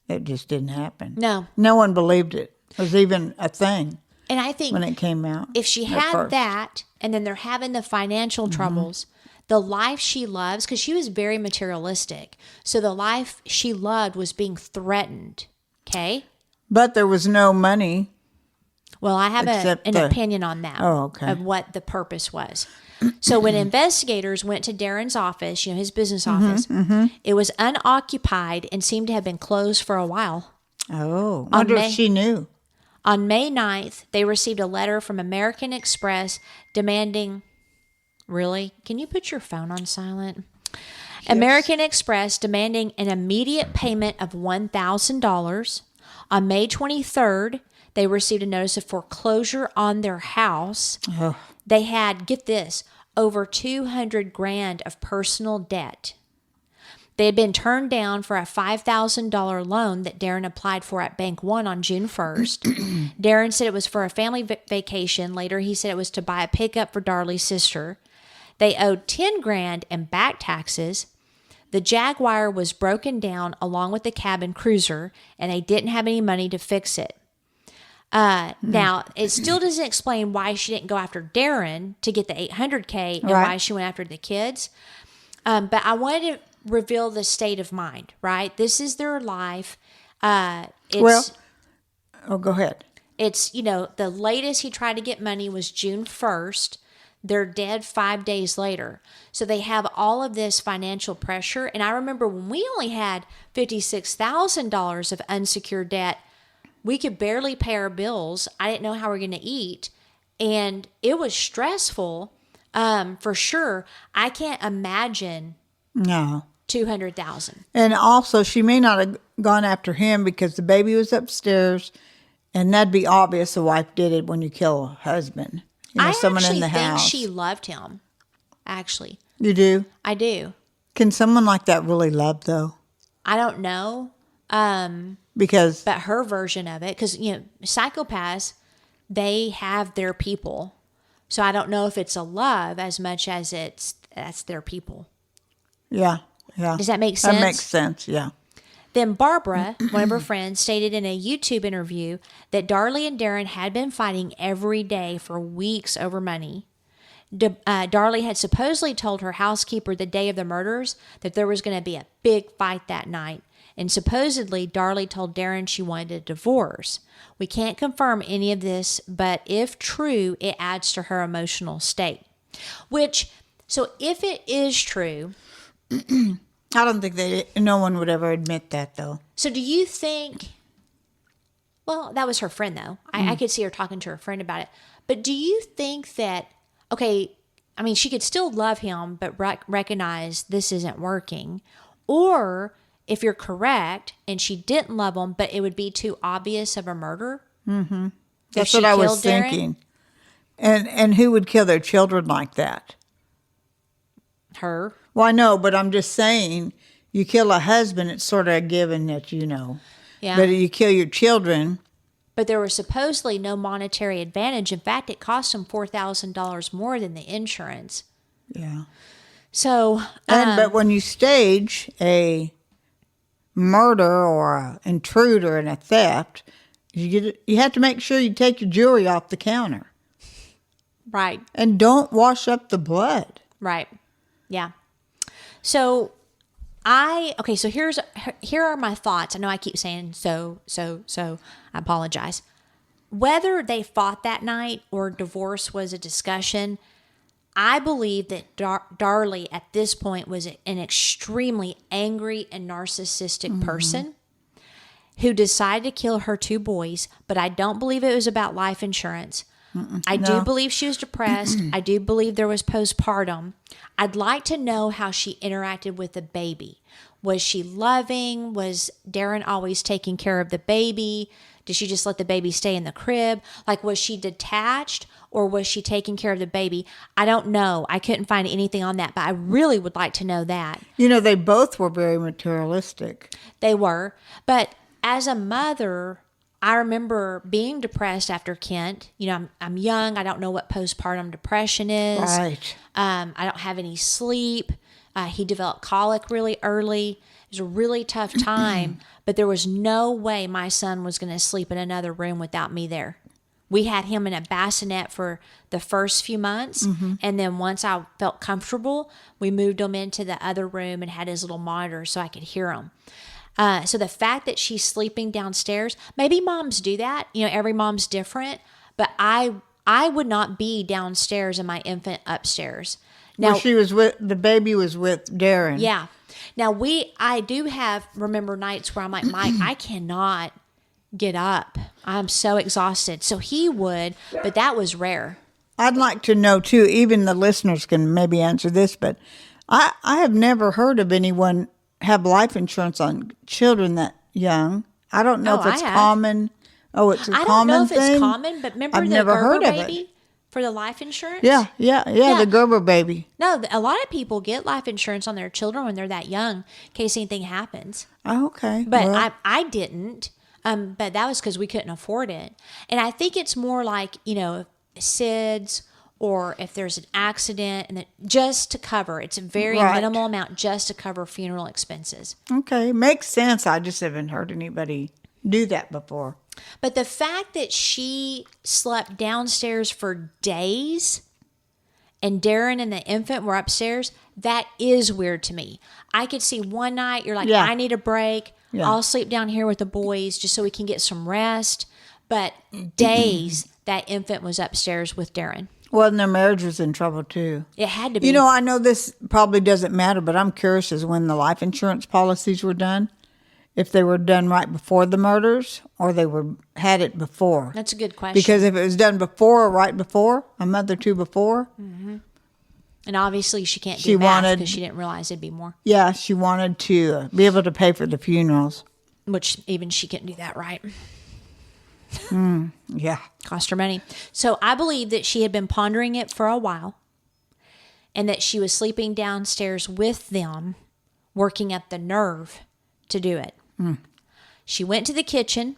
it just didn't happen. No. No one believed it was even a thing. And I think when it came out, if she had that, and then they're having the financial troubles, the life she loves, because she was very materialistic. So the life she loved was being threatened. Okay. But there was no money. Well, I have an opinion on that. Oh, okay. Of what the purpose was. So when investigators went to Darren's office, his business office, it was unoccupied and seemed to have been closed for a while. Oh, I wonder if she knew. On May 9th, they received a letter from American Express demanding... Really? Can you put your phone on silent? Yes. American Express demanding an immediate payment of $1,000. On May 23rd, they received a notice of foreclosure on their house. Oh. They had, get this, over $200,000 of personal debt. They had been turned down for a $5,000 loan that Darren applied for at Bank One on June 1st. Darren said it was for a family vacation. Later, he said it was to buy a pickup for Darlie's sister. They owed $10,000 in back taxes. The Jaguar was broken down along with the cabin cruiser, and they didn't have any money to fix it. Now, it still doesn't explain why she didn't go after Darren to get the $800K and why she went after the kids. But I wanted to reveal the state of mind, right? This is their life. Go ahead. It's, the latest he tried to get money was June 1st. They're dead 5 days later. So they have all of this financial pressure. And I remember when we only had $56,000 of unsecured debt, we could barely pay our bills. I didn't know how we were going to eat. And it was stressful, for sure. I can't imagine $200,000. And also, she may not have gone after him because the baby was upstairs, and that'd be obvious the wife did it when you kill a husband. Someone in the house. I actually think she loved him, actually. You do? I do. Can someone like that really love, though? I don't know. But her version of it, because, psychopaths, they have their people. So I don't know if it's a love as much as that's their people. Yeah, yeah. Does that make sense? That makes sense, yeah. Then Barbara, one of her friends, stated in a YouTube interview that Darlie and Darren had been fighting every day for weeks over money. Darlie had supposedly told her housekeeper the day of the murders that there was going to be a big fight that night. And supposedly, Darlie told Darren she wanted a divorce. We can't confirm any of this, but if true, it adds to her emotional state. So if it is true... I don't think no one would ever admit that, though. So do you think... Well, that was her friend, though. I could see her talking to her friend about it. But do you think that... Okay, she could still love him, but recognize this isn't working. Or... if you're correct, and she didn't love him, but it would be too obvious of a murder. Mm-hmm. That's what I was thinking. And who would kill their children like that? Her. Well, I know, but I'm just saying, you kill a husband, it's sort of a given that Yeah. But you kill your children. But there was supposedly no monetary advantage. In fact, it cost him $4,000 more than the insurance. Yeah. So. But when you stage a murder or an intruder and a theft, you have to make sure you take your jewelry off the counter. Right. And don't wash up the blood. Right. Yeah. So here are my thoughts. I know I keep saying so, I apologize. Whether they fought that night or divorce was a discussion, I believe that Darlie at this point was an extremely angry and narcissistic person who decided to kill her two boys, but I don't believe it was about life insurance. I do believe she was depressed. I do believe there was postpartum. I'd like to know how she interacted with the baby. Was she loving? Was Darren always taking care of the baby? Did she just let the baby stay in the crib? Like, was she detached or was she taking care of the baby? I don't know. I couldn't find anything on that, but I really would like to know that. You know, they both were very materialistic. They were. But as a mother, I remember being depressed after Kent. You know, I'm young. I don't know what postpartum depression is. Right. I don't have any sleep. He developed colic really early. It was a really tough time, but there was no way my son was going to sleep in another room without me there. We had him in a bassinet for the first few months, and then once I felt comfortable, we moved him into the other room and had his little monitor so I could hear him. So the fact that she's sleeping downstairs, maybe moms do that. You know, every mom's different, but I would not be downstairs and my infant upstairs. Now, well, the baby was with Darren. Yeah. Now I do remember nights where I'm like, Mike, I cannot get up. I'm so exhausted. So he would, but that was rare. I'd like to know too, even the listeners can maybe answer this, but I have never heard of anyone have life insurance on children that young. I don't know if it's common. Oh, it's a common thing? I don't know if it's common, but remember I've the never Gerber heard of baby? It. For the life insurance? Yeah, the Gerber baby. No, a lot of people get life insurance on their children when they're that young, in case anything happens. Oh, okay. But well. I didn't, but that was because we couldn't afford it. And I think it's more like, you know, SIDS or if there's an accident, and just to cover. It's a very minimal amount just to cover funeral expenses. Okay, makes sense. I just haven't heard anybody do that before. But the fact that she slept downstairs for days and Darren and the infant were upstairs, that is weird to me. I could see one night you're like, I need a break. Yeah. I'll sleep down here with the boys just so we can get some rest. But days that infant was upstairs with Darren. Well, and their marriage was in trouble too. It had to be. You know, I know this probably doesn't matter, but I'm curious as when the life insurance policies were done. If they were done right before the murders or had it before. That's a good question. Because if it was done before or right before, a month or two before. Mm-hmm. And obviously she can't do math because she didn't realize it'd be more. Yeah, she wanted to be able to pay for the funerals. Which even she couldn't do that right. Yeah. Cost her money. So I believe that she had been pondering it for a while and that she was sleeping downstairs with them, working up the nerve to do it. She went to the kitchen,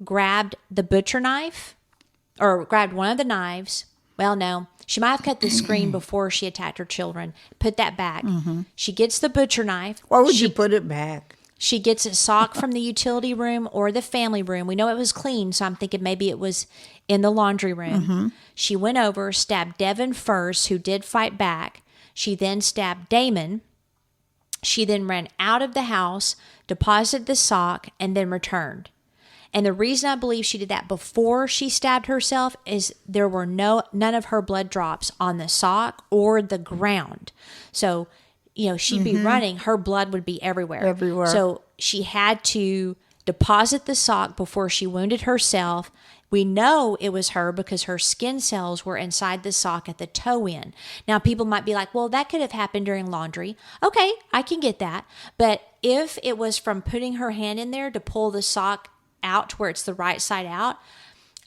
grabbed the butcher knife, or grabbed one of the knives. Well, no, she might have cut the screen before she attacked her children. Put that back. She gets the butcher knife. Why would you put it back? She gets a sock from the utility room or the family room. We know it was clean, so I'm thinking maybe it was in the laundry room. She went over, stabbed Devon first, who did fight back. She then stabbed Damon. She then ran out of the house, deposited the sock, and then returned. And the reason I believe she did that before she stabbed herself is there were none of her blood drops on the sock or the ground. So, you know, she'd be running, her blood would be everywhere. So she had to deposit the sock before she wounded herself. We know it was her because her skin cells were inside the sock at the toe end. Now, people might be like, well, that could have happened during laundry. Okay, I can get that. But if it was from putting her hand in there to pull the sock out to where it's the right side out,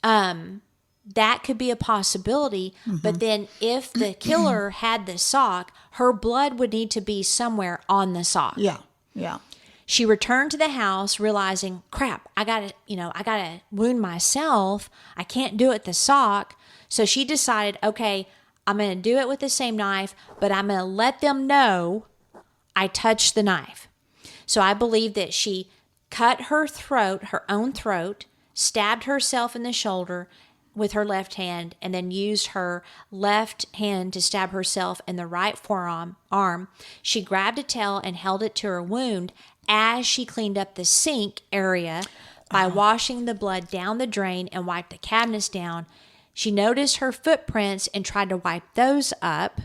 that could be a possibility. But then if the killer had the sock, her blood would need to be somewhere on the sock. Yeah. She returned to the house realizing, crap, I gotta wound myself. I can't do it with the sock. So she decided, okay, I'm going to do it with the same knife, but I'm going to let them know I touched the knife. So I believe that she cut her own throat, stabbed herself in the shoulder with her left hand, and then used her left hand to stab herself in the right forearm. She grabbed a towel and held it to her wound as she cleaned up the sink area by washing the blood down the drain and wiped the cabinets down. She noticed her footprints and tried to wipe those up.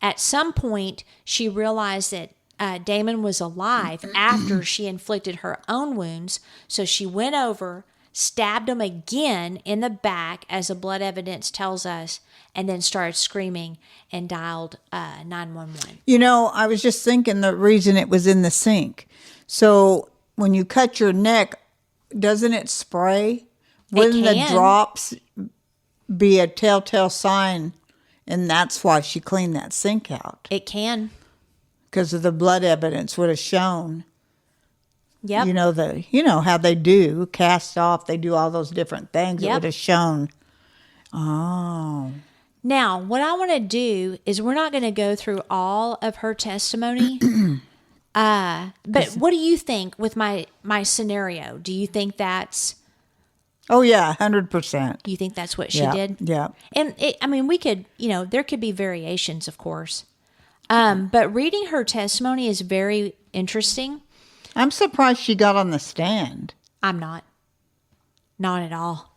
At some point, she realized that Damon was alive after she inflicted her own wounds, so she went over, stabbed him again in the back, as the blood evidence tells us, and then started screaming and dialed 911. You know, I was just thinking the reason it was in the sink. So when you cut your neck, doesn't it spray? Wouldn't the drops be a telltale sign? And that's why she cleaned that sink out. It can. Because of the blood evidence would have shown. Yep. You know how they do cast off. They do all those different things. It would have shown. Oh. Now, what I want to do is we're not going to go through all of her testimony. But what do you think with my scenario? Do you think that's? Oh yeah, 100%. You think that's what she did? Yeah. And we could, there could be variations, of course. But reading her testimony is very interesting. I'm surprised she got on the stand. I'm not. Not at all.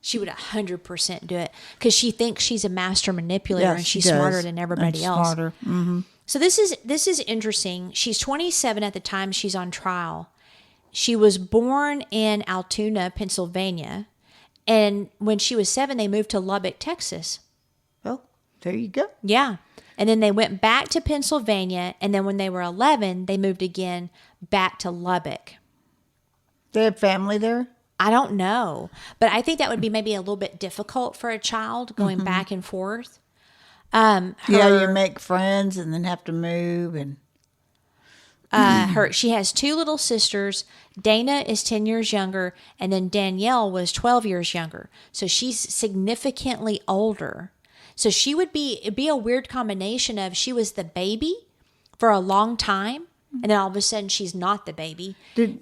She would 100% do it because she thinks she's a master manipulator and she's smarter than everybody else. Smarter. Mm-hmm. So this is interesting. She's 27 at the time she's on trial. She was born in Altoona, Pennsylvania, and when she was 7, they moved to Lubbock, Texas. Oh, there you go. Yeah. And then they went back to Pennsylvania, and then when they were 11, they moved again back to Lubbock. They have family there? I don't know, but I think that would be maybe a little bit difficult for a child going back and forth. You make friends and then have to move. And she has 2 little sisters. Dana is 10 years younger, and then Danielle was 12 years younger. So she's significantly older. So it'd be a weird combination of she was the baby for a long time, and then all of a sudden she's not the baby.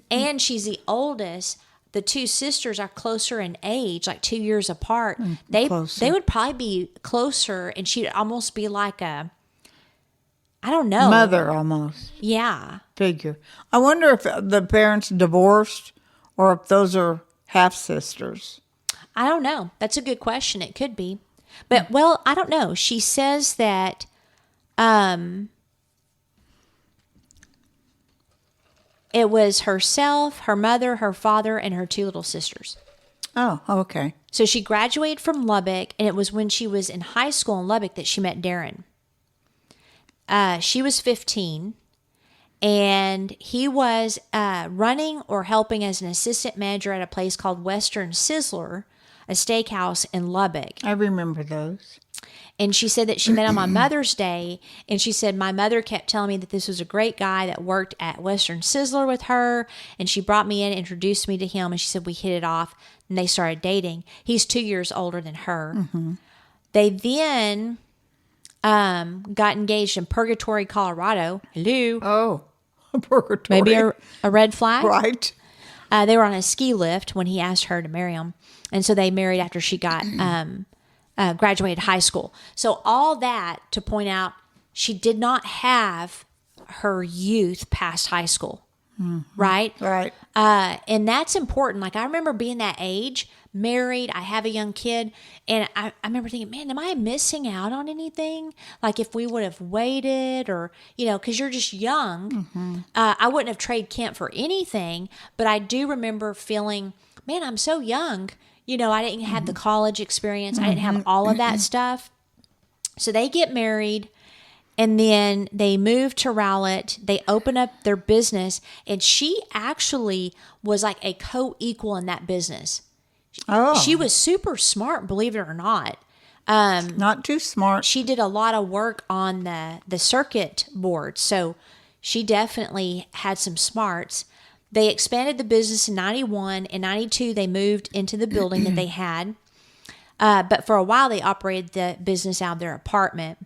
And she's the oldest. The 2 sisters are closer in age, like 2 years apart. They would probably be closer, and she'd almost be like I don't know. Mother almost. Yeah. Figure. I wonder if the parents divorced or if those are half-sisters. I don't know. That's a good question. It could be. But, well, I don't know. She says that it was herself, her mother, her father, and her 2 little sisters. Oh, okay. So she graduated from Lubbock, and it was when she was in high school in Lubbock that she met Darren. She was 15, and he was running or helping as an assistant manager at a place called Western Sizzler, a steakhouse in Lubbock. I remember those. And she said that she met him on Mother's Day, and she said, my mother kept telling me that this was a great guy that worked at Western Sizzler with her, and she brought me in, introduced me to him, and she said we hit it off, and they started dating. He's 2 years older than her. Mm-hmm. They then got engaged in Purgatory, Colorado. Hello. Oh, Purgatory. Maybe a red flag? Right. They were on a ski lift when he asked her to marry him, and so they married after she got... graduated high school. So all that to point out, she did not have her youth past high school, right? Right. And that's important. Like I remember being that age, married, I have a young kid, and I remember thinking, man, am I missing out on anything? Like if we would have waited or, because you're just young. I wouldn't have traded Kent for anything, but I do remember feeling, man, I'm so young. I didn't have the college experience. I didn't have all of that stuff. So they get married, and then they move to Rowlett. They open up their business, and she actually was like a co-equal in that business. Oh. She was super smart, believe it or not. Not too smart. She did a lot of work on the circuit board, so she definitely had some smarts. They expanded the business in 91. In 92, they moved into the building that they had. But for a while, they operated the business out of their apartment.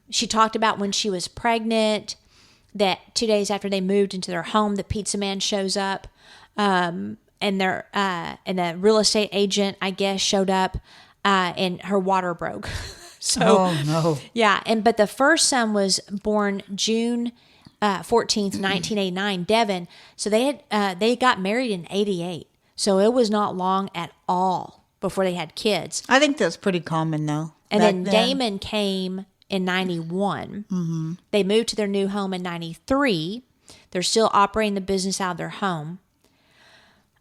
She talked about when she was pregnant, that 2 days after they moved into their home, the pizza man shows up. And the real estate agent, I guess, showed up, and her water broke. Oh, no. Yeah. But the first son was born June 14th, 1989, Devon. So they got married in 88. So it was not long at all before they had kids. I think that's pretty common, though. And then Damon came in 91. Mm-hmm. They moved to their new home in 93. They're still operating the business out of their home.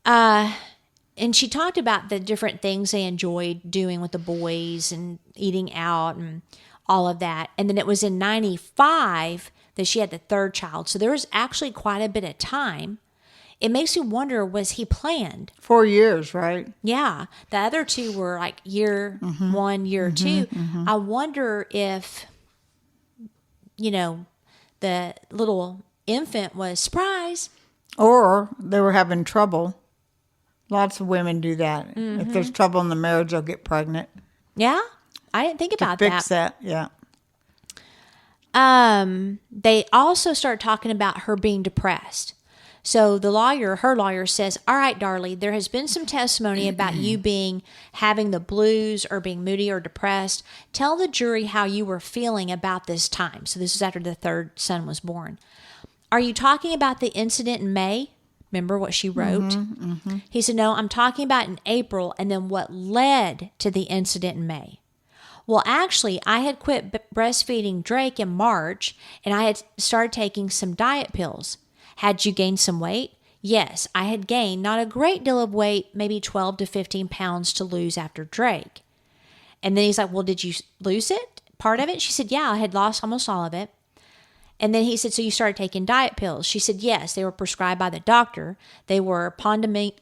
And she talked about the different things they enjoyed doing with the boys and eating out and all of that. And then it was in 95 that she had the third child. So there was actually quite a bit of time. It makes you wonder, was he planned? 4 years, right? Yeah. The other two were like year one, year two. I wonder if, the little infant was surprise. Or they were having trouble. Lots of women do that. If there's trouble in the marriage, they'll get pregnant. Yeah. I didn't think about Fix that, yeah. They also start talking about her being depressed. So her lawyer says, all right, Darlie, there has been some testimony about you having the blues or being moody or depressed. Tell the jury how you were feeling about this time. So this is after the third son was born. Are you talking about the incident in May? Remember what she wrote? He said, no, I'm talking about in April and then what led to the incident in May. Well, actually, I had quit breastfeeding Drake in March and I had started taking some diet pills. Had you gained some weight? Yes, I had gained not a great deal of weight, maybe 12 to 15 pounds to lose after Drake. And then he's like, well, did you lose it? Part of it? She said, yeah, I had lost almost all of it. And then he said, so you started taking diet pills? She said, yes, they were prescribed by the doctor. They were Pondamin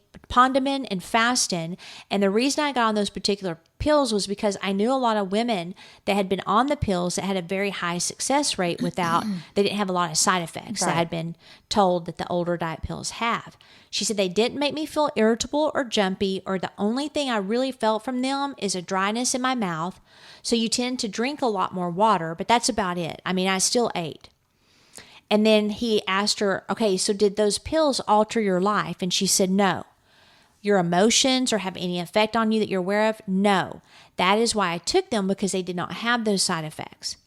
and Fastin. And the reason I got on those particular pills was because I knew a lot of women that had been on the pills that had a very high success rate they didn't have a lot of side effects that had been told that the older diet pills have. She said, they didn't make me feel irritable or jumpy, or the only thing I really felt from them is a dryness in my mouth. So you tend to drink a lot more water, but that's about it. I mean, I still ate. And then he asked her, okay, so did those pills alter your life? And she said, no. Your emotions or have any effect on you that you're aware of? No. That is why I took them, because they did not have those side effects.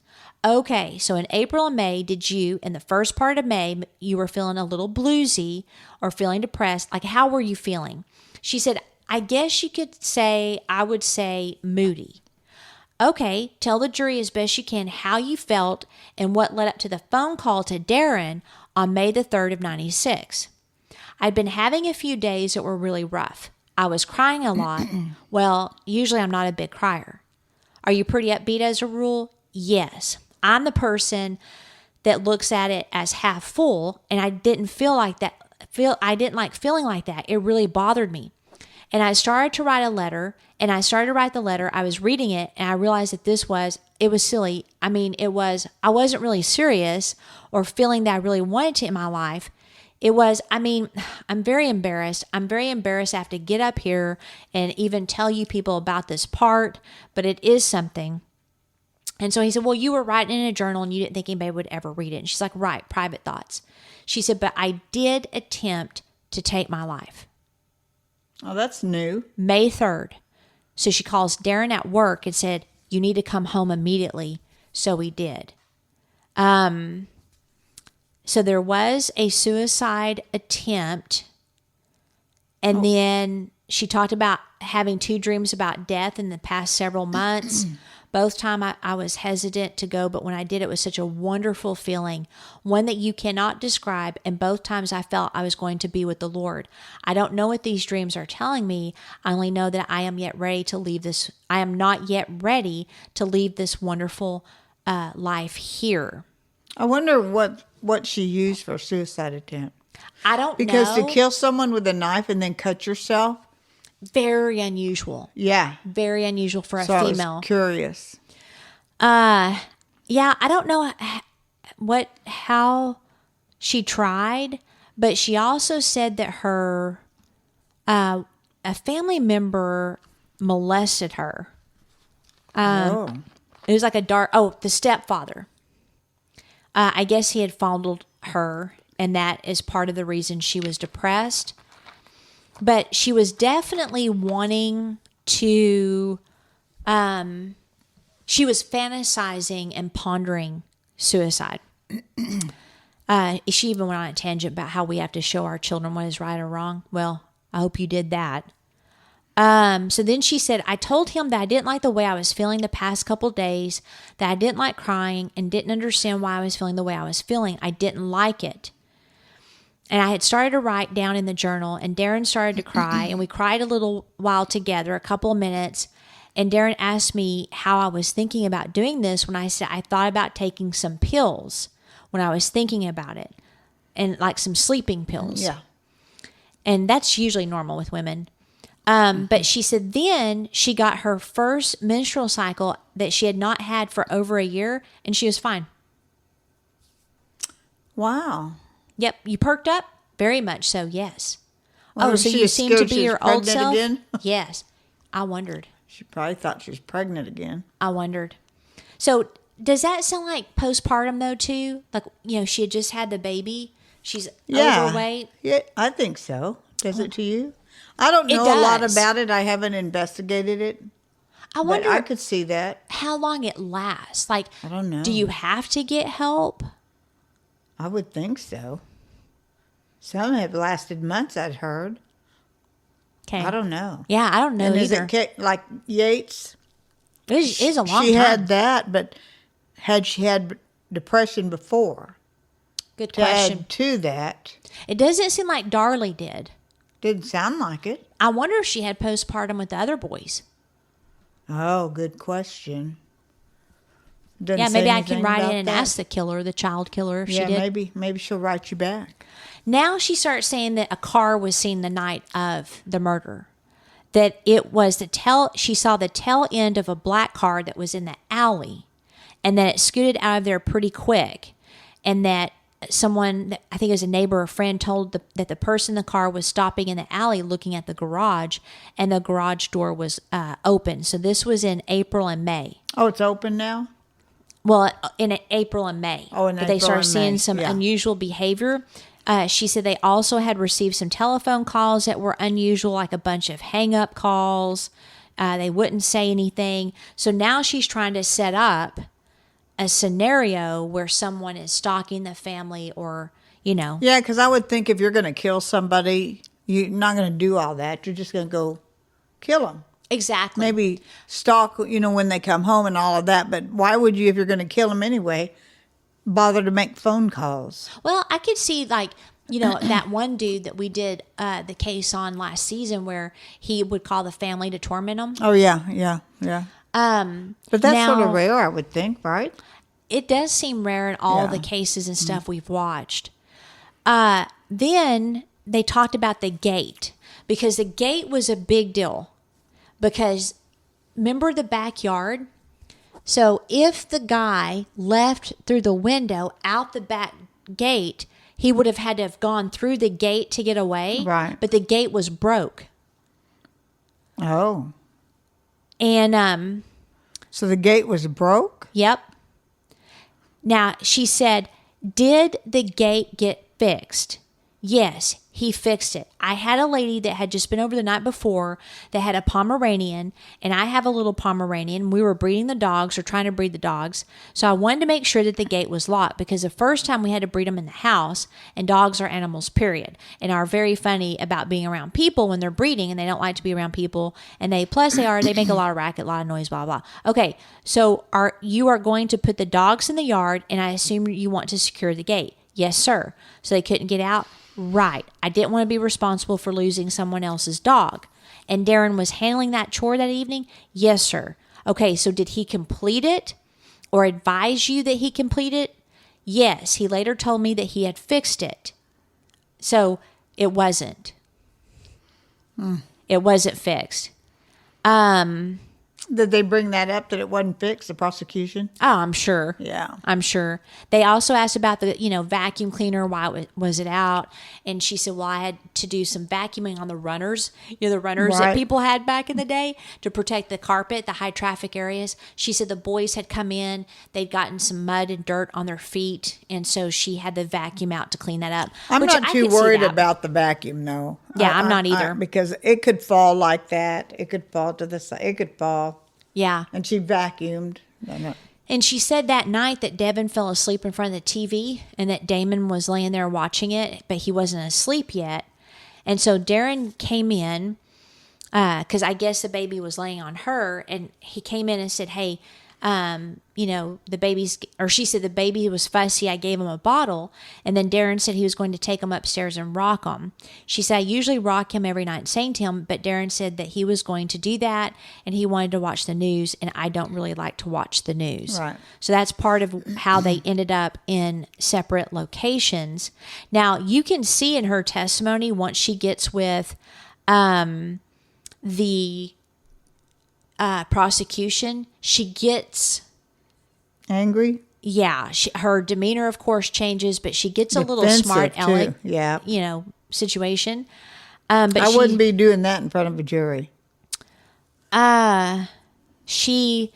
Okay, so in April and May, did you, in the first part of May, you were feeling a little bluesy or feeling depressed? Like, how were you feeling? She said, I guess you could say, I would say moody. Okay, tell the jury as best you can how you felt and what led up to the phone call to Darren on May the 3rd of 96. I'd been having a few days that were really rough. I was crying a lot. Well, usually I'm not a big crier. Are you pretty upbeat as a rule? Yes. I'm the person that looks at it as half full, and I didn't feel like that. I didn't like feeling like that. It really bothered me. And I started to write a letter, and I started to write the letter. I was reading it, and I realized that it was silly. I mean, I wasn't really serious or feeling that I really wanted to in my life. I'm very embarrassed. I'm very embarrassed I have to get up here and even tell you people about this part, but it is something. And so he said, well, you were writing in a journal and you didn't think anybody would ever read it. And she's like, right, private thoughts. She said, but I did attempt to take my life. Oh, that's new. May 3rd. So she calls Darren at work and said, you need to come home immediately. So he did. So there was a suicide attempt. And then she talked about having 2 dreams about death in the past several months. Both times I was hesitant to go, but when I did, it was such a wonderful feeling, one that you cannot describe. And both times I felt I was going to be with the Lord. I don't know what these dreams are telling me. I only know that I am not yet ready to leave this wonderful life here. I wonder what she used for a suicide attempt. I don't know. Because to kill someone with a knife and then cut yourself? Very unusual. Yeah. Very unusual for a female. I was curious. Yeah, I don't know how she tried, but she also said that her a family member molested her. It was like the stepfather. I guess he had fondled her, and that is part of the reason she was depressed. But she was definitely wanting to, she was fantasizing and pondering suicide. She even went on a tangent about how we have to show our children what is right or wrong. Well, I hope you did that. So then she said, I told him that I didn't like the way I was feeling the past couple days, that I didn't like crying and didn't understand why I was feeling the way I was feeling. I didn't like it. And I had started to write down in the journal, and Darren started to cry, and we cried a little while together, a couple of minutes. And Darren asked me how I was thinking about doing this when I said I thought about taking some pills when I was thinking about it, and like some sleeping pills. Yeah. And that's usually normal with women. But she said then she got her first menstrual cycle that she had not had for over a year, and she was fine. Wow. Yep. You perked up? Very much so, yes. Well, oh, so she you was seem scared to she be was your old pregnant self? again? Yes. I wondered. She probably thought she was pregnant again. I wondered. So does that sound like postpartum, though, too? Like, she had just had the baby. She's overweight. Yeah, I think so. Does it to you? I don't know a lot about it. I haven't investigated it. I wonder. But I could see that. How long it lasts. Like, I don't know. Do you have to get help? I would think so. Some have lasted months, I'd heard. Okay. I don't know. Yeah, I don't know and either. Is it like Yates? It is a long time. She had that, but had she had depression before? Good question. To add to that. It doesn't seem like Darlie did. Didn't sound like it. I wonder if she had postpartum with the other boys. Oh, good question. Yeah, maybe I can write in and ask the killer, the child killer, if she did. Maybe she'll write you back. Now she starts saying that a car was seen the night of the murder. That it was she saw the tail end of a black car that was in the alley, and that it scooted out of there pretty quick, and that someone, I think it was a neighbor or friend, told that the person in the car was stopping in the alley looking at the garage, and the garage door was open. So this was in April and May. Oh, it's open now? Well, in April and May. Oh, in but April they started and seeing May. some Yeah. unusual behavior. She said they also had received some telephone calls that were unusual, like a bunch of hang-up calls. They wouldn't say anything. So now she's trying to set up a scenario where someone is stalking the family or, Yeah, because I would think if you're going to kill somebody, you're not going to do all that. You're just going to go kill them. Exactly. Maybe stalk, when they come home and all of that. But why would you, if you're going to kill them anyway, bother to make phone calls? Well, I could see that one dude that we did the case on last season where he would call the family to torment them. Oh, yeah. But that's sort of rare, I would think, right? It does seem rare in all the cases and stuff we've watched. Then they talked about the gate, because the gate was a big deal. Because remember the backyard? So if the guy left through the window out the back gate, he would have had to have gone through the gate to get away. Right. But the gate was broke. Oh. And so the gate was broke? Yep. Now, she said, did the gate get fixed? Yes, he fixed it. I had a lady that had just been over the night before that had a Pomeranian, and I have a little Pomeranian. We were breeding the dogs, or trying to breed the dogs. So I wanted to make sure that the gate was locked, because the first time we had to breed them in the house, and dogs are animals, period, and are very funny about being around people when they're breeding, and they don't like to be around people. And they make a lot of racket, a lot of noise, blah, blah. Okay, so you are going to put the dogs in the yard, and I assume you want to secure the gate. Yes, sir. So they couldn't get out. Right. I didn't want to be responsible for losing someone else's dog. And Darren was handling that chore that evening? Yes, sir. Okay, so did he complete it or advise you that he completed it? Yes. He later told me that he had fixed it. So it wasn't. It wasn't fixed. Did they bring that up, that it wasn't fixed, the prosecution? Oh, I'm sure. Yeah. I'm sure. They also asked about the, vacuum cleaner, why was it out? And she said, well, I had to do some vacuuming on the runners, the runners that people had back in the day to protect the carpet, the high traffic areas. She said the boys had come in, they'd gotten some mud and dirt on their feet, and so she had the vacuum out to clean that up. I'm not too worried about the vacuum, though. Yeah, I'm not either. Because it could fall like that. It could fall to the side. It could fall. Yeah. And she vacuumed. And she said that night that Devon fell asleep in front of the TV and that Damon was laying there watching it, but he wasn't asleep yet. And so Darren came in, because I guess the baby was laying on her, and he came in and said, hey, the baby's, or she said the baby was fussy. I gave him a bottle. And then Darren said he was going to take him upstairs and rock him. She said, I usually rock him every night and sing to him, but Darren said that he was going to do that and he wanted to watch the news. And I don't really like to watch the news. Right. So that's part of how they ended up in separate locations. Now you can see in her testimony, once she gets with, the prosecution, she gets angry. Yeah, her demeanor, of course, changes, but she gets a little smart aleck. Yeah, situation. But I wouldn't be doing that in front of a jury. She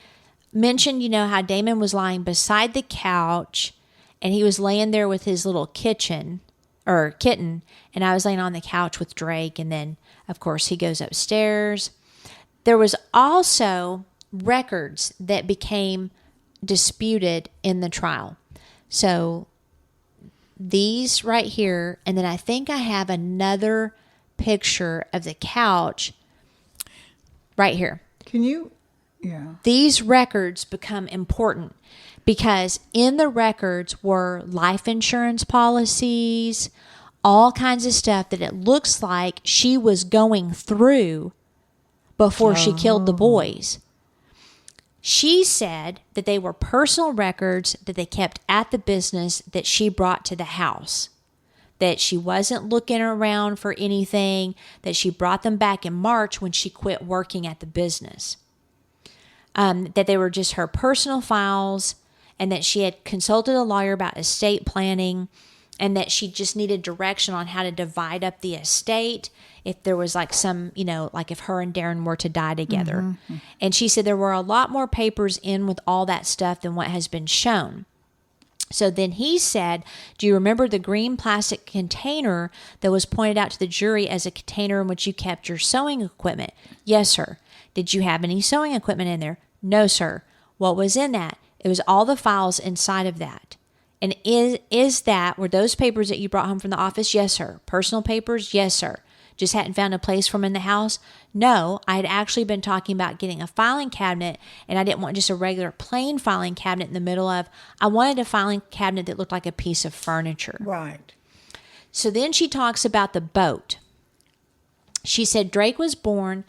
mentioned, how Damon was lying beside the couch, and he was laying there with his little kitten, and I was laying on the couch with Drake, and then, of course, he goes upstairs. There was also records that became disputed in the trial. So these right here, and then I think I have another picture of the couch right here. Can you? Yeah. These records become important because in the records were life insurance policies, all kinds of stuff that it looks like she was going through before she killed the boys. She said that they were personal records that they kept at the business that she brought to the house, that she wasn't looking around for anything, that she brought them back in March when she quit working at the business, that they were just her personal files, and that she had consulted a lawyer about estate planning, and that she just needed direction on how to divide up the estate if there was like some, like if her and Darren were to die together. Mm-hmm. And she said there were a lot more papers in with all that stuff than what has been shown. So then he said, do you remember the green plastic container that was pointed out to the jury as a container in which you kept your sewing equipment? Yes, sir. Did you have any sewing equipment in there? No, sir. What was in that? It was all the files inside of that. And were those papers that you brought home from the office? Yes, sir. Personal papers? Yes, sir. Just hadn't found a place for them in the house? No, I had actually been talking about getting a filing cabinet, and I didn't want just a regular plain filing cabinet in the middle of. I wanted a filing cabinet that looked like a piece of furniture. Right. So then she talks about the boat. She said Drake was born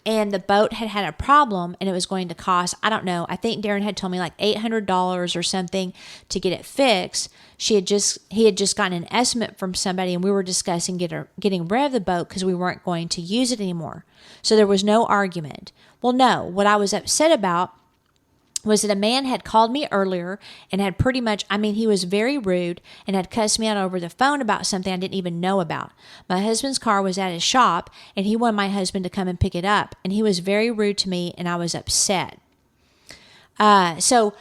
and the boat had a problem and it was going to cost, I don't know, I think Darren had told me like $800 or something to get it fixed. He had just gotten an estimate from somebody and we were discussing getting rid of the boat because we weren't going to use it anymore. So there was no argument. Well, no, what I was upset about was that a man had called me earlier and had pretty much, he was very rude and had cussed me out over the phone about something I didn't even know about. My husband's car was at his shop and he wanted my husband to come and pick it up. And he was very rude to me and I was upset. So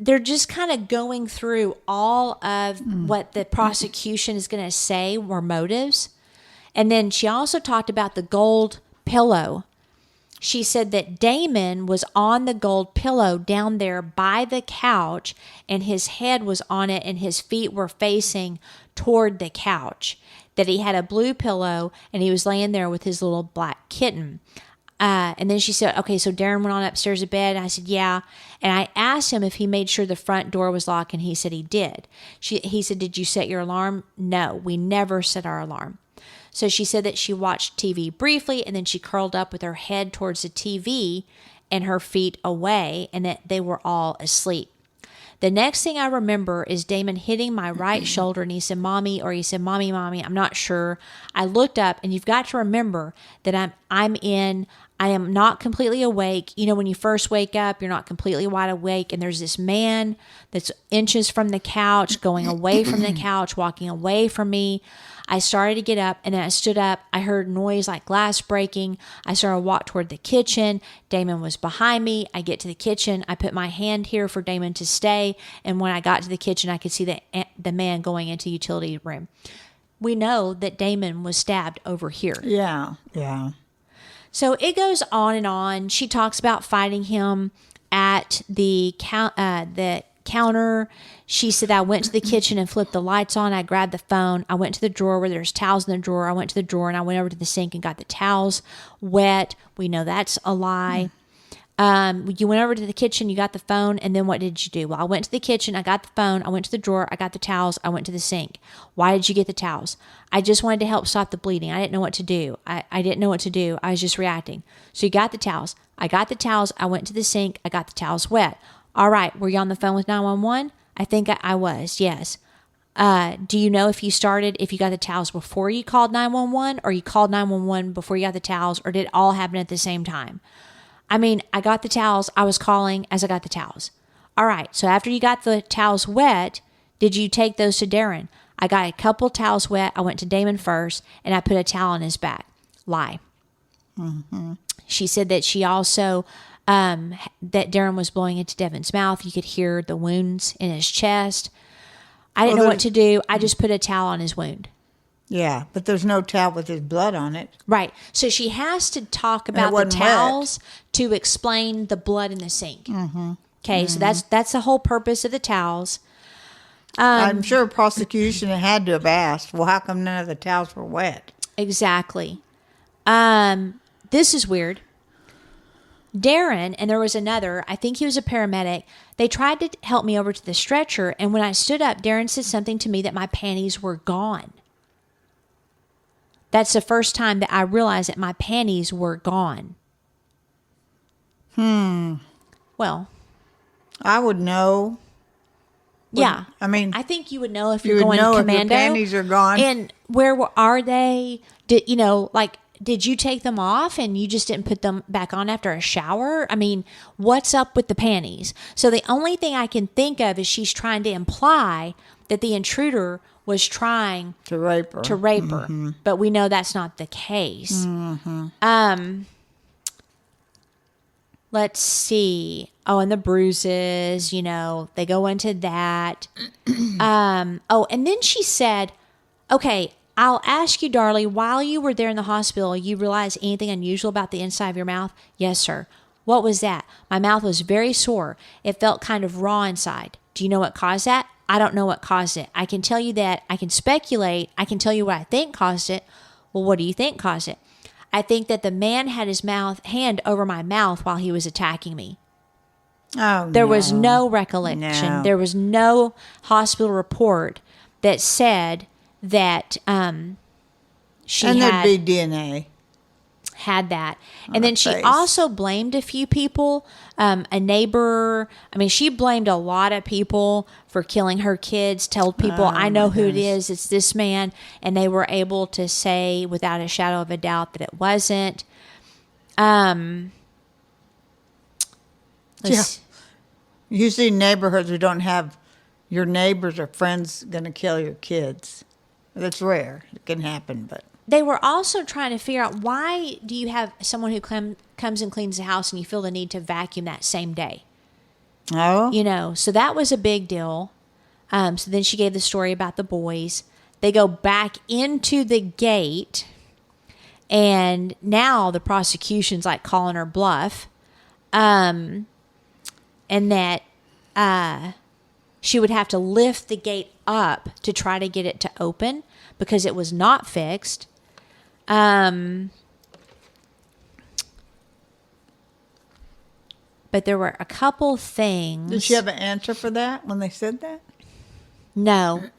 they're just kind of going through all of what the prosecution is going to say were motives. And then she also talked about the gold pillow. She said that Damon was on the gold pillow down there by the couch and his head was on it and his feet were facing toward the couch. That he had a blue pillow and he was laying there with his little black kitten. And then she said, okay, so Darren went on upstairs to bed. And I said, yeah. And I asked him if he made sure the front door was locked and he said he did. He said, did you set your alarm? No, we never set our alarm. So she said that she watched TV briefly and then she curled up with her head towards the TV and her feet away and that they were all asleep. The next thing I remember is Damon hitting my right shoulder and he said, Mommy, I'm not sure. I looked up and you've got to remember that I am not completely awake. When you first wake up, you're not completely wide awake and there's this man that's inches from the couch, going away from the couch, walking away from me. I started to get up and then I stood up. I heard noise like glass breaking. I started to walk toward the kitchen. Damon was behind me. I get to the kitchen. I put my hand here for Damon to stay. And when I got to the kitchen, I could see the man going into the utility room. We know that Damon was stabbed over here. Yeah. So it goes on and on. She talks about fighting him at the counter. She said, I went to the kitchen and flipped the lights on. I grabbed the phone. I went to the drawer where there's towels in the drawer. I went to the drawer and I went over to the sink and got the towels wet. We know that's a lie. You went over to the kitchen, you got the phone, and then what did you do? Well, I went to the kitchen, I got the phone, I went to the drawer, I got the towels, I went to the sink. Why did you get the towels? I just wanted to help stop the bleeding. I didn't know what to do. I didn't know what to do. I was just reacting. So you got the towels. I got the towels, I went to the sink, I got the towels wet. All right, were you on the phone with 911? I think I was, yes. Do you know if you got the towels before you called 911, or you called 911 before you got the towels, or did it all happen at the same time? I mean, I got the towels. I was calling as I got the towels. All right. So after you got the towels wet, did you take those to Darren? I got a couple towels wet. I went to Damon first, and I put a towel on his back. Lie. Mm-hmm. She said that she also, that Darren was blowing into Devon's mouth. You could hear the wounds in his chest. I didn't know what to do. I just put a towel on his wound. Yeah, but there's no towel with his blood on it. Right. So she has to talk about the towels to explain the blood in the sink. Mm-hmm. Okay, so that's the whole purpose of the towels. I'm sure prosecution had to have asked, well, how come none of the towels were wet? Exactly. This is weird. Darren, and there was another, I think he was a paramedic, they tried to help me over to the stretcher, and when I stood up, Darren said something to me that my panties were gone. That's the first time that I realized that my panties were gone. Well, I would know. Yeah. I mean, I think you would know if you're going commando. If your panties are gone. And where are they? Did you take them off and you just didn't put them back on after a shower? I mean, what's up with the panties? So the only thing I can think of is she's trying to imply that the intruder was trying to rape her. Mm-hmm. But we know that's not the case. Mm-hmm. Let's see. Oh, and the bruises, they go into that. And then she said, okay, I'll ask you, Darlie, while you were there in the hospital, you realized anything unusual about the inside of your mouth? Yes, sir. What was that? My mouth was very sore. It felt kind of raw inside. Do you know what caused that? I don't know what caused it. I can tell you that. I can speculate. I can tell you what I think caused it. Well, what do you think caused it? I think that the man had his hand over my mouth while he was attacking me. Oh, There was no recollection. No. There was no hospital report that said that she and had... there'd be DNA. Had that. And then she also blamed a few people, a neighbor. I mean, she blamed a lot of people for killing her kids, told people, I know who it is, it's this man. And they were able to say without a shadow of a doubt that it wasn't. Usually neighborhoods who don't have your neighbors or friends going to kill your kids. That's rare. It can happen, but... They were also trying to figure out, why do you have someone who comes and cleans the house and you feel the need to vacuum that same day? Oh. So that was a big deal. So then she gave the story about the boys. They go back into the gate, and now the prosecution's like calling her bluff. And that she would have to lift the gate up to try to get it to open because it was not fixed. But there were a couple things. Did she have an answer for that when they said that? No.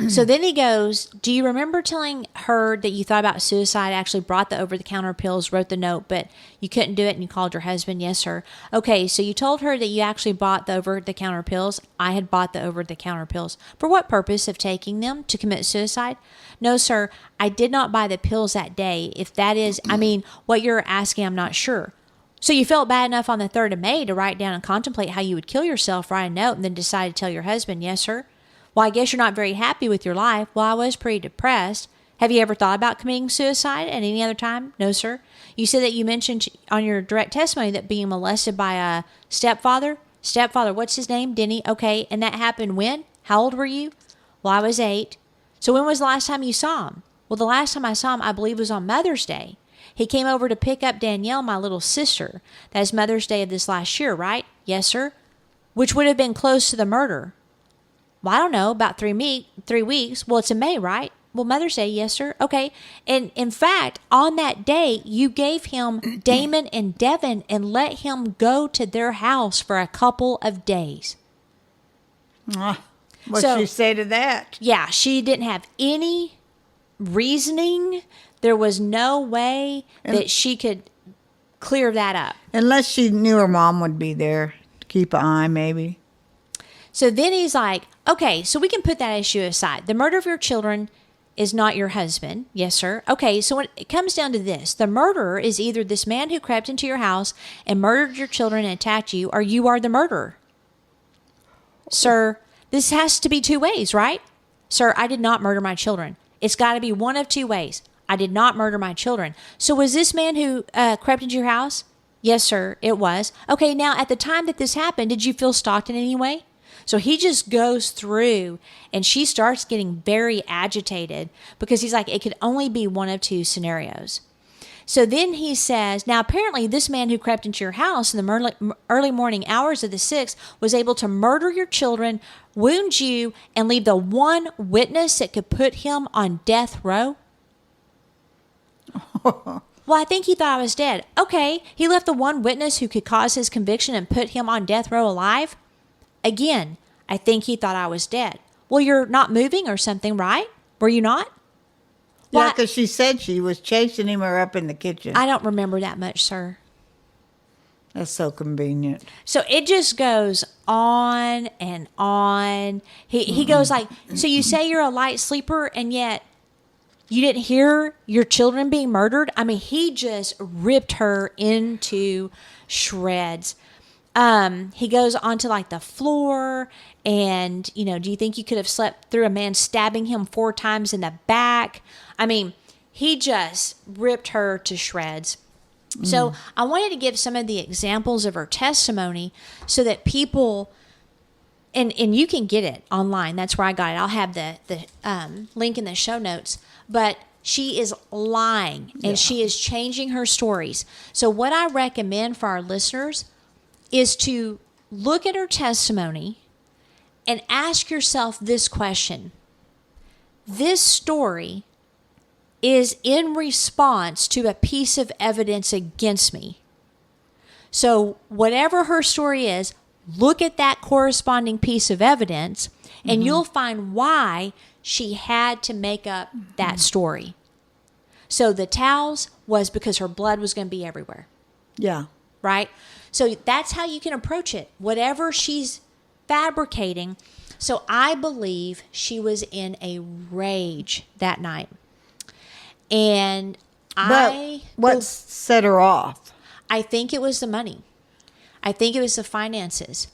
So then he goes, do you remember telling her that you thought about suicide, actually brought the over-the-counter pills, wrote the note, but you couldn't do it and you called your husband? Yes, sir. Okay, so you told her that you actually bought the over-the-counter pills. I had bought the over-the-counter pills. For what purpose of taking them? To commit suicide? No, sir. I did not buy the pills that day. If that is, what you're asking, I'm not sure. So you felt bad enough on the 3rd of May to write down and contemplate how you would kill yourself, write a note, and then decide to tell your husband? Yes, sir. Well, I guess you're not very happy with your life. Well, I was pretty depressed. Have you ever thought about committing suicide at any other time? No, sir. You said that you mentioned on your direct testimony that being molested by a stepfather. Stepfather, what's his name? Denny. Okay, and that happened when? How old were you? Well, I was 8. So when was the last time you saw him? Well, the last time I saw him, I believe, was on Mother's Day. He came over to pick up Danielle, my little sister. That's Mother's Day of this last year, right? Yes, sir. Which would have been close to the murder. Well, I don't know, about 3 weeks. Well, it's in May, right? Well, Mother's Day, yes, sir. Okay. And in fact, on that day, you gave him Damon and Devon and let him go to their house for a couple of days. What'd she say to that? Yeah, she didn't have any reasoning. There was no way that she could clear that up. Unless she knew her mom would be there to keep an eye, maybe. So then he's like, okay, so we can put that issue aside. The murder of your children is not your husband. Yes, sir. Okay, so when it comes down to this, the murderer is either this man who crept into your house and murdered your children and attacked you, or you are the murderer. Sir, this has to be two ways, right? Sir, I did not murder my children. It's got to be one of two ways. I did not murder my children. So was this man who crept into your house? Yes, sir, it was. Okay, now at the time that this happened, did you feel stalked in any way? So he just goes through and she starts getting very agitated because he's like, it could only be one of two scenarios. So then he says, now apparently this man who crept into your house in the early morning hours of the 6th was able to murder your children, wound you, and leave the one witness that could put him on death row. Well, I think he thought I was dead. Okay, he left the one witness who could cause his conviction and put him on death row alive. Again, I think he thought I was dead. Well, you're not moving or something, right? Were you not? Yeah, because she said she was chasing him or up in the kitchen. I don't remember that much, sir. That's so convenient. So it just goes on and on. He goes like, so you say you're a light sleeper and yet you didn't hear your children being murdered? I mean, he just ripped her into shreds. He goes onto like the floor and, you know, do you think you could have slept through a man stabbing him 4 times in the back? I mean, he just ripped her to shreds. So I wanted to give some of the examples of her testimony so that people, and you can get it online. That's where I got it. I'll have the link in the show notes. But she is lying and she is changing her stories. So what I recommend for our listeners is to look at her testimony and ask yourself this question. This story is in response to a piece of evidence against me. So whatever her story is, look at that corresponding piece of evidence and you'll find why she had to make up that story. So the towels was because her blood was going to be everywhere. Yeah. Right? So that's how you can approach it. Whatever she's fabricating. So I believe she was in a rage that night. And what set her off? I think it was the money. I think it was the finances.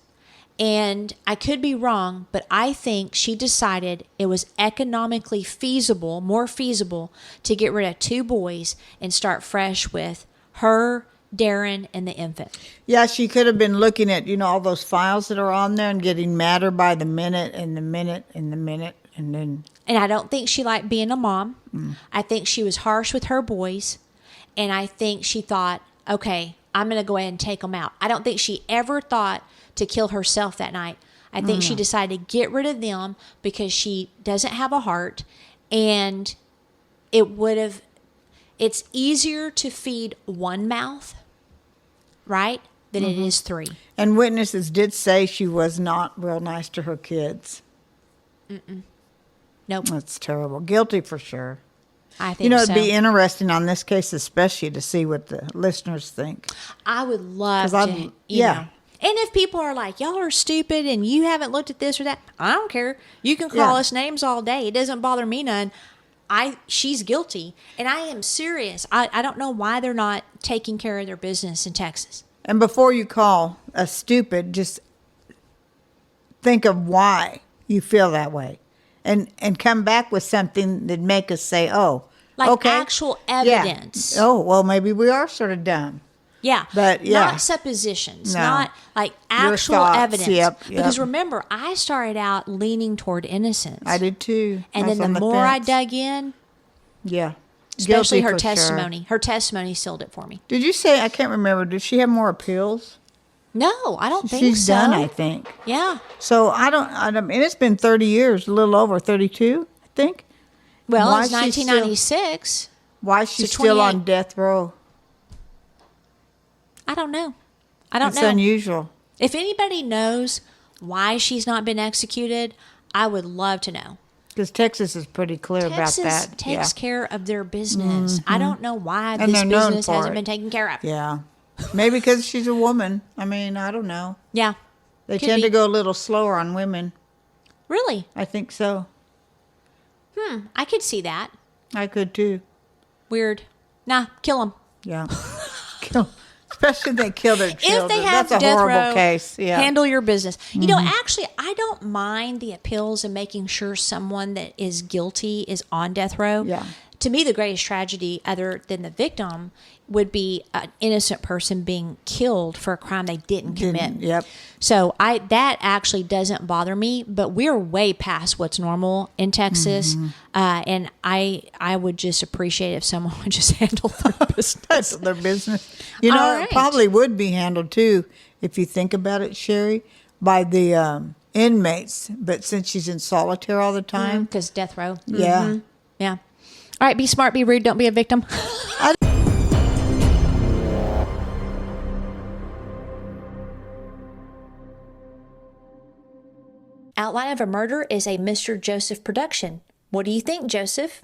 And I could be wrong, but I think she decided it was economically feasible, more feasible, to get rid of 2 boys and start fresh with her, Darren, and the infant. Yeah, she could have been looking at, all those files that are on there and getting madder by the minute and the minute and the minute and then... And I don't think she liked being a mom. I think she was harsh with her boys. And I think she thought, okay, I'm going to go ahead and take them out. I don't think she ever thought to kill herself that night. I think she decided to get rid of them because she doesn't have a heart. And it's easier to feed one mouth, right, than it is 3. And witnesses did say she was not real nice to her kids. Nope. That's terrible. Guilty for sure. I think it'd be interesting on this case, especially to see what the listeners think. I would love to, know. And if people are like, y'all are stupid and you haven't looked at this or that, I don't care. You can call us names all day. It doesn't bother me none. She's guilty. And I am serious. I don't know why they're not taking care of their business in Texas. And before you call a stupid, just think of why you feel that way. And come back with something that'd make us say, oh, like okay. actual evidence. Yeah. Oh, well, maybe we are sort of dumb. Yeah. But not suppositions, not like actual evidence. Yep. Because remember, I started out leaning toward innocence. I did too. And then the more I dug in, especially her testimony. Sure. Her testimony sealed it for me. Did you say, I can't remember, did she have more appeals? No, I don't think so. She's done, I think. Yeah. So I mean, it's been 30 years, a little over 32, I think. Well, Why it's is she 1996. Why is she So still on 28. death row? I don't know. I don't It's know. unusual. If anybody knows why she's not been executed, I would love to know. Because Texas is pretty clear Texas about that. takes care of their business. I don't know why And this they're known business for hasn't it. been taken care of. Yeah. Maybe because she's a woman. I mean, I don't know. Yeah. They Could tend be. to go a little slower on women. Really? I think so. I could see that. I could too. Weird. Nah, kill them. Yeah. Especially if they kill their children. If they have That's a death horrible row, case. Yeah. handle your business. You know, actually, I don't mind the appeals of making sure someone that is guilty is on death row. Yeah. To me, the greatest tragedy, other than the victim, would be an innocent person being killed for a crime they didn't commit. Yep. So that actually doesn't bother me, but we're way past what's normal in Texas, and I would just appreciate if someone would just handle their business. That's their business. You know, All it right. probably would be handled too, if you think about it, Sherry, by the inmates. But since she's in solitaire all the time. Because death row. Yeah. Yeah. All right, be smart, be rude, don't be a victim. Outline of a Murder is a Mr. Joseph production. What do you think, Joseph?